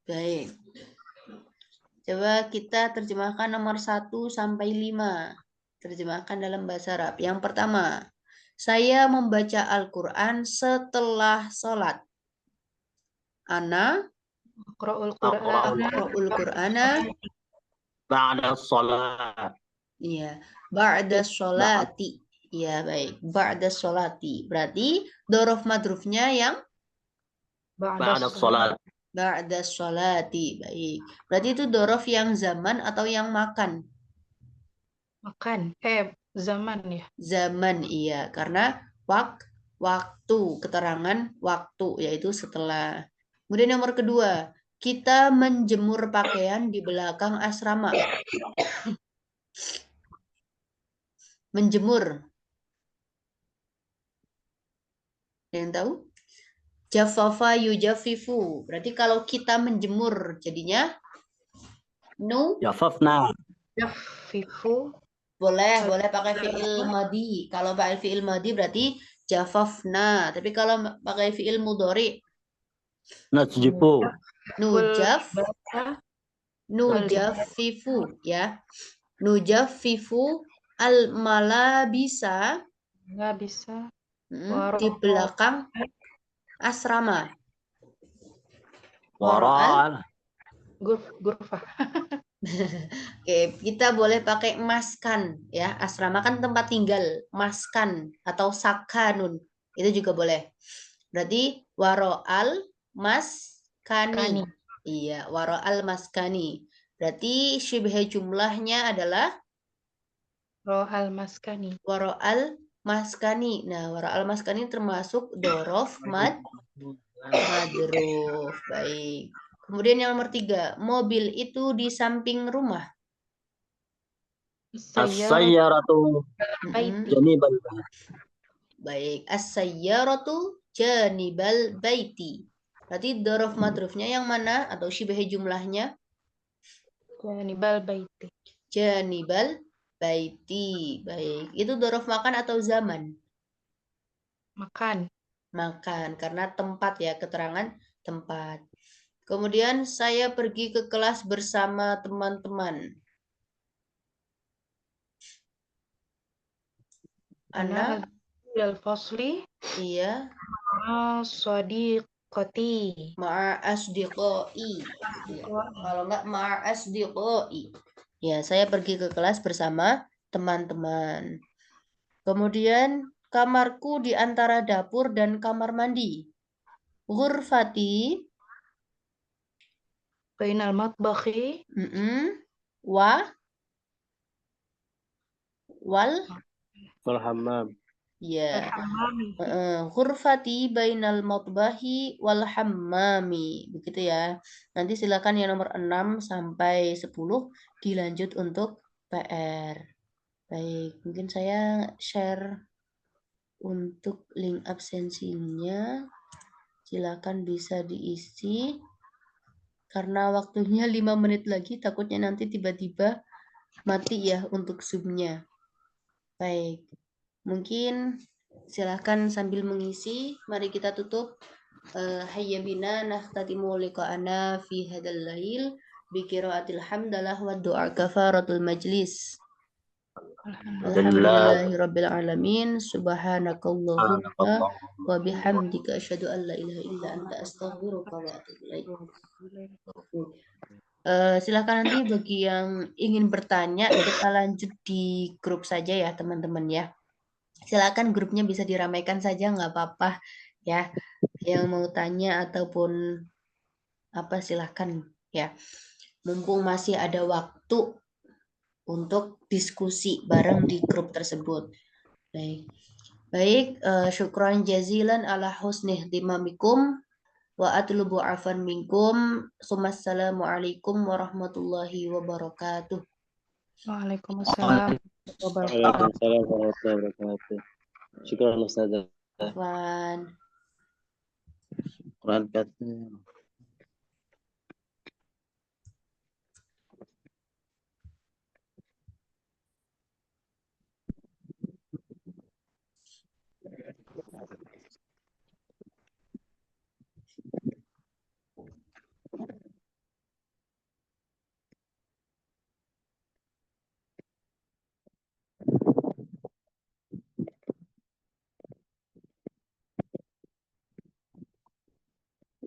A: Baik. Coba kita terjemahkan nomor 1 sampai 5. Terjemahkan dalam bahasa Arab. Yang pertama, saya membaca Al-Quran setelah sholat. Ana
D: Qra'ul Qur'an.
A: aqra'ul Qur'ana.
C: Ba'da sholat.
A: Iya, ba'da sholati. Iya, baik. Ba'da sholati. Berarti dorof madrufnya yang
C: Ba'da sholat.
A: ba'da sholati. Baik. Berarti itu dorof yang zaman atau yang makan?
D: Makan. Zaman ya.
A: Zaman, iya. Karena waktu, keterangan waktu, yaitu setelah. Kemudian nomor kedua, kita menjemur pakaian di belakang asrama. Menjemur. Ada yang tahu? Jaffafa yujafifu. Berarti kalau kita menjemur, jadinya
C: Jafafna.
D: Yafifu.
A: boleh pakai fi'il madi. Kalau pakai fi'il madi berarti jafafna. Tapi kalau pakai fi'il mudhari,
C: Najjibu.
A: nujafifu, ya. Nujafifu al-malabisa
D: Nggak bisa.
A: di belakang asrama.
C: Wara'al.
D: Gurfa.
A: Oke, kita boleh pakai maskan, ya. Asrama kan tempat tinggal, maskan atau sakanun. Itu juga boleh. Berarti waro'al maskani. Iya, waro'al maskani. Berarti syibhe jumlahnya adalah
D: Ro'al maskani.
A: waro'al maskani. Nah, waro'al maskani termasuk dorof madruf. Baik. Kemudian yang nomor 3, mobil itu di samping rumah.
C: As-sayyaratu janibal.
A: Baik, as-sayyaratu janibal baiti. Berarti dorof madrufnya yang mana atau syibah jumlahnya?
D: Janibal baiti.
A: Janibal baiti. Baik, itu dorof makan atau zaman?
D: Makan.
A: Makan, karena tempat ya, keterangan tempat. Kemudian saya pergi ke kelas bersama teman-teman. Ana
D: al-fasli.
A: Iya.
D: Sadiqati.
A: Ma'asdiqai. Kalau enggak ma'asdiqai. Ya, saya pergi ke kelas bersama teman-teman. Kemudian kamarku di antara dapur dan kamar mandi. Ghurfati
D: bainal matbakhi
A: wal
B: hammam.
A: ya. Ghurfati bainal matbahi wal hammami. Begitu ya. Nanti silakan yang nomor 6 sampai 10 dilanjut untuk PR. Baik, mungkin saya share untuk link absensinya. Silakan bisa diisi. Karena waktunya 5 menit lagi, takutnya nanti tiba-tiba mati ya untuk Zoom-nya. Baik, mungkin silakan sambil mengisi. Mari kita tutup. Hayya bina nahtatimu liqa'ana fi hadal lail bi qiraatil hamdalah wa du'a kafaratul majlis. Alhamdulillahirabbil alamin. Subhanakallahumma wa bihamdika asyhadu an la ilaha illa anta astaghfiruka wa atubu ilaik. Silakan nanti bagi yang ingin bertanya kita lanjut di grup saja ya teman-teman ya. Silakan grupnya bisa diramaikan saja nggak apa-apa ya. Yang mau tanya ataupun apa silakan ya. Mumpung masih ada waktu untuk diskusi bareng di grup tersebut. Baik, syukran jazilan ala husni ihtimamikum wa atlubu afan minkum. Assalamualaikum warahmatullahi wabarakatuh.
D: Waalaikumsalam
B: warahmatullahi wabarakatuh. Syukran Ustazah.
A: Afwan.
C: Quran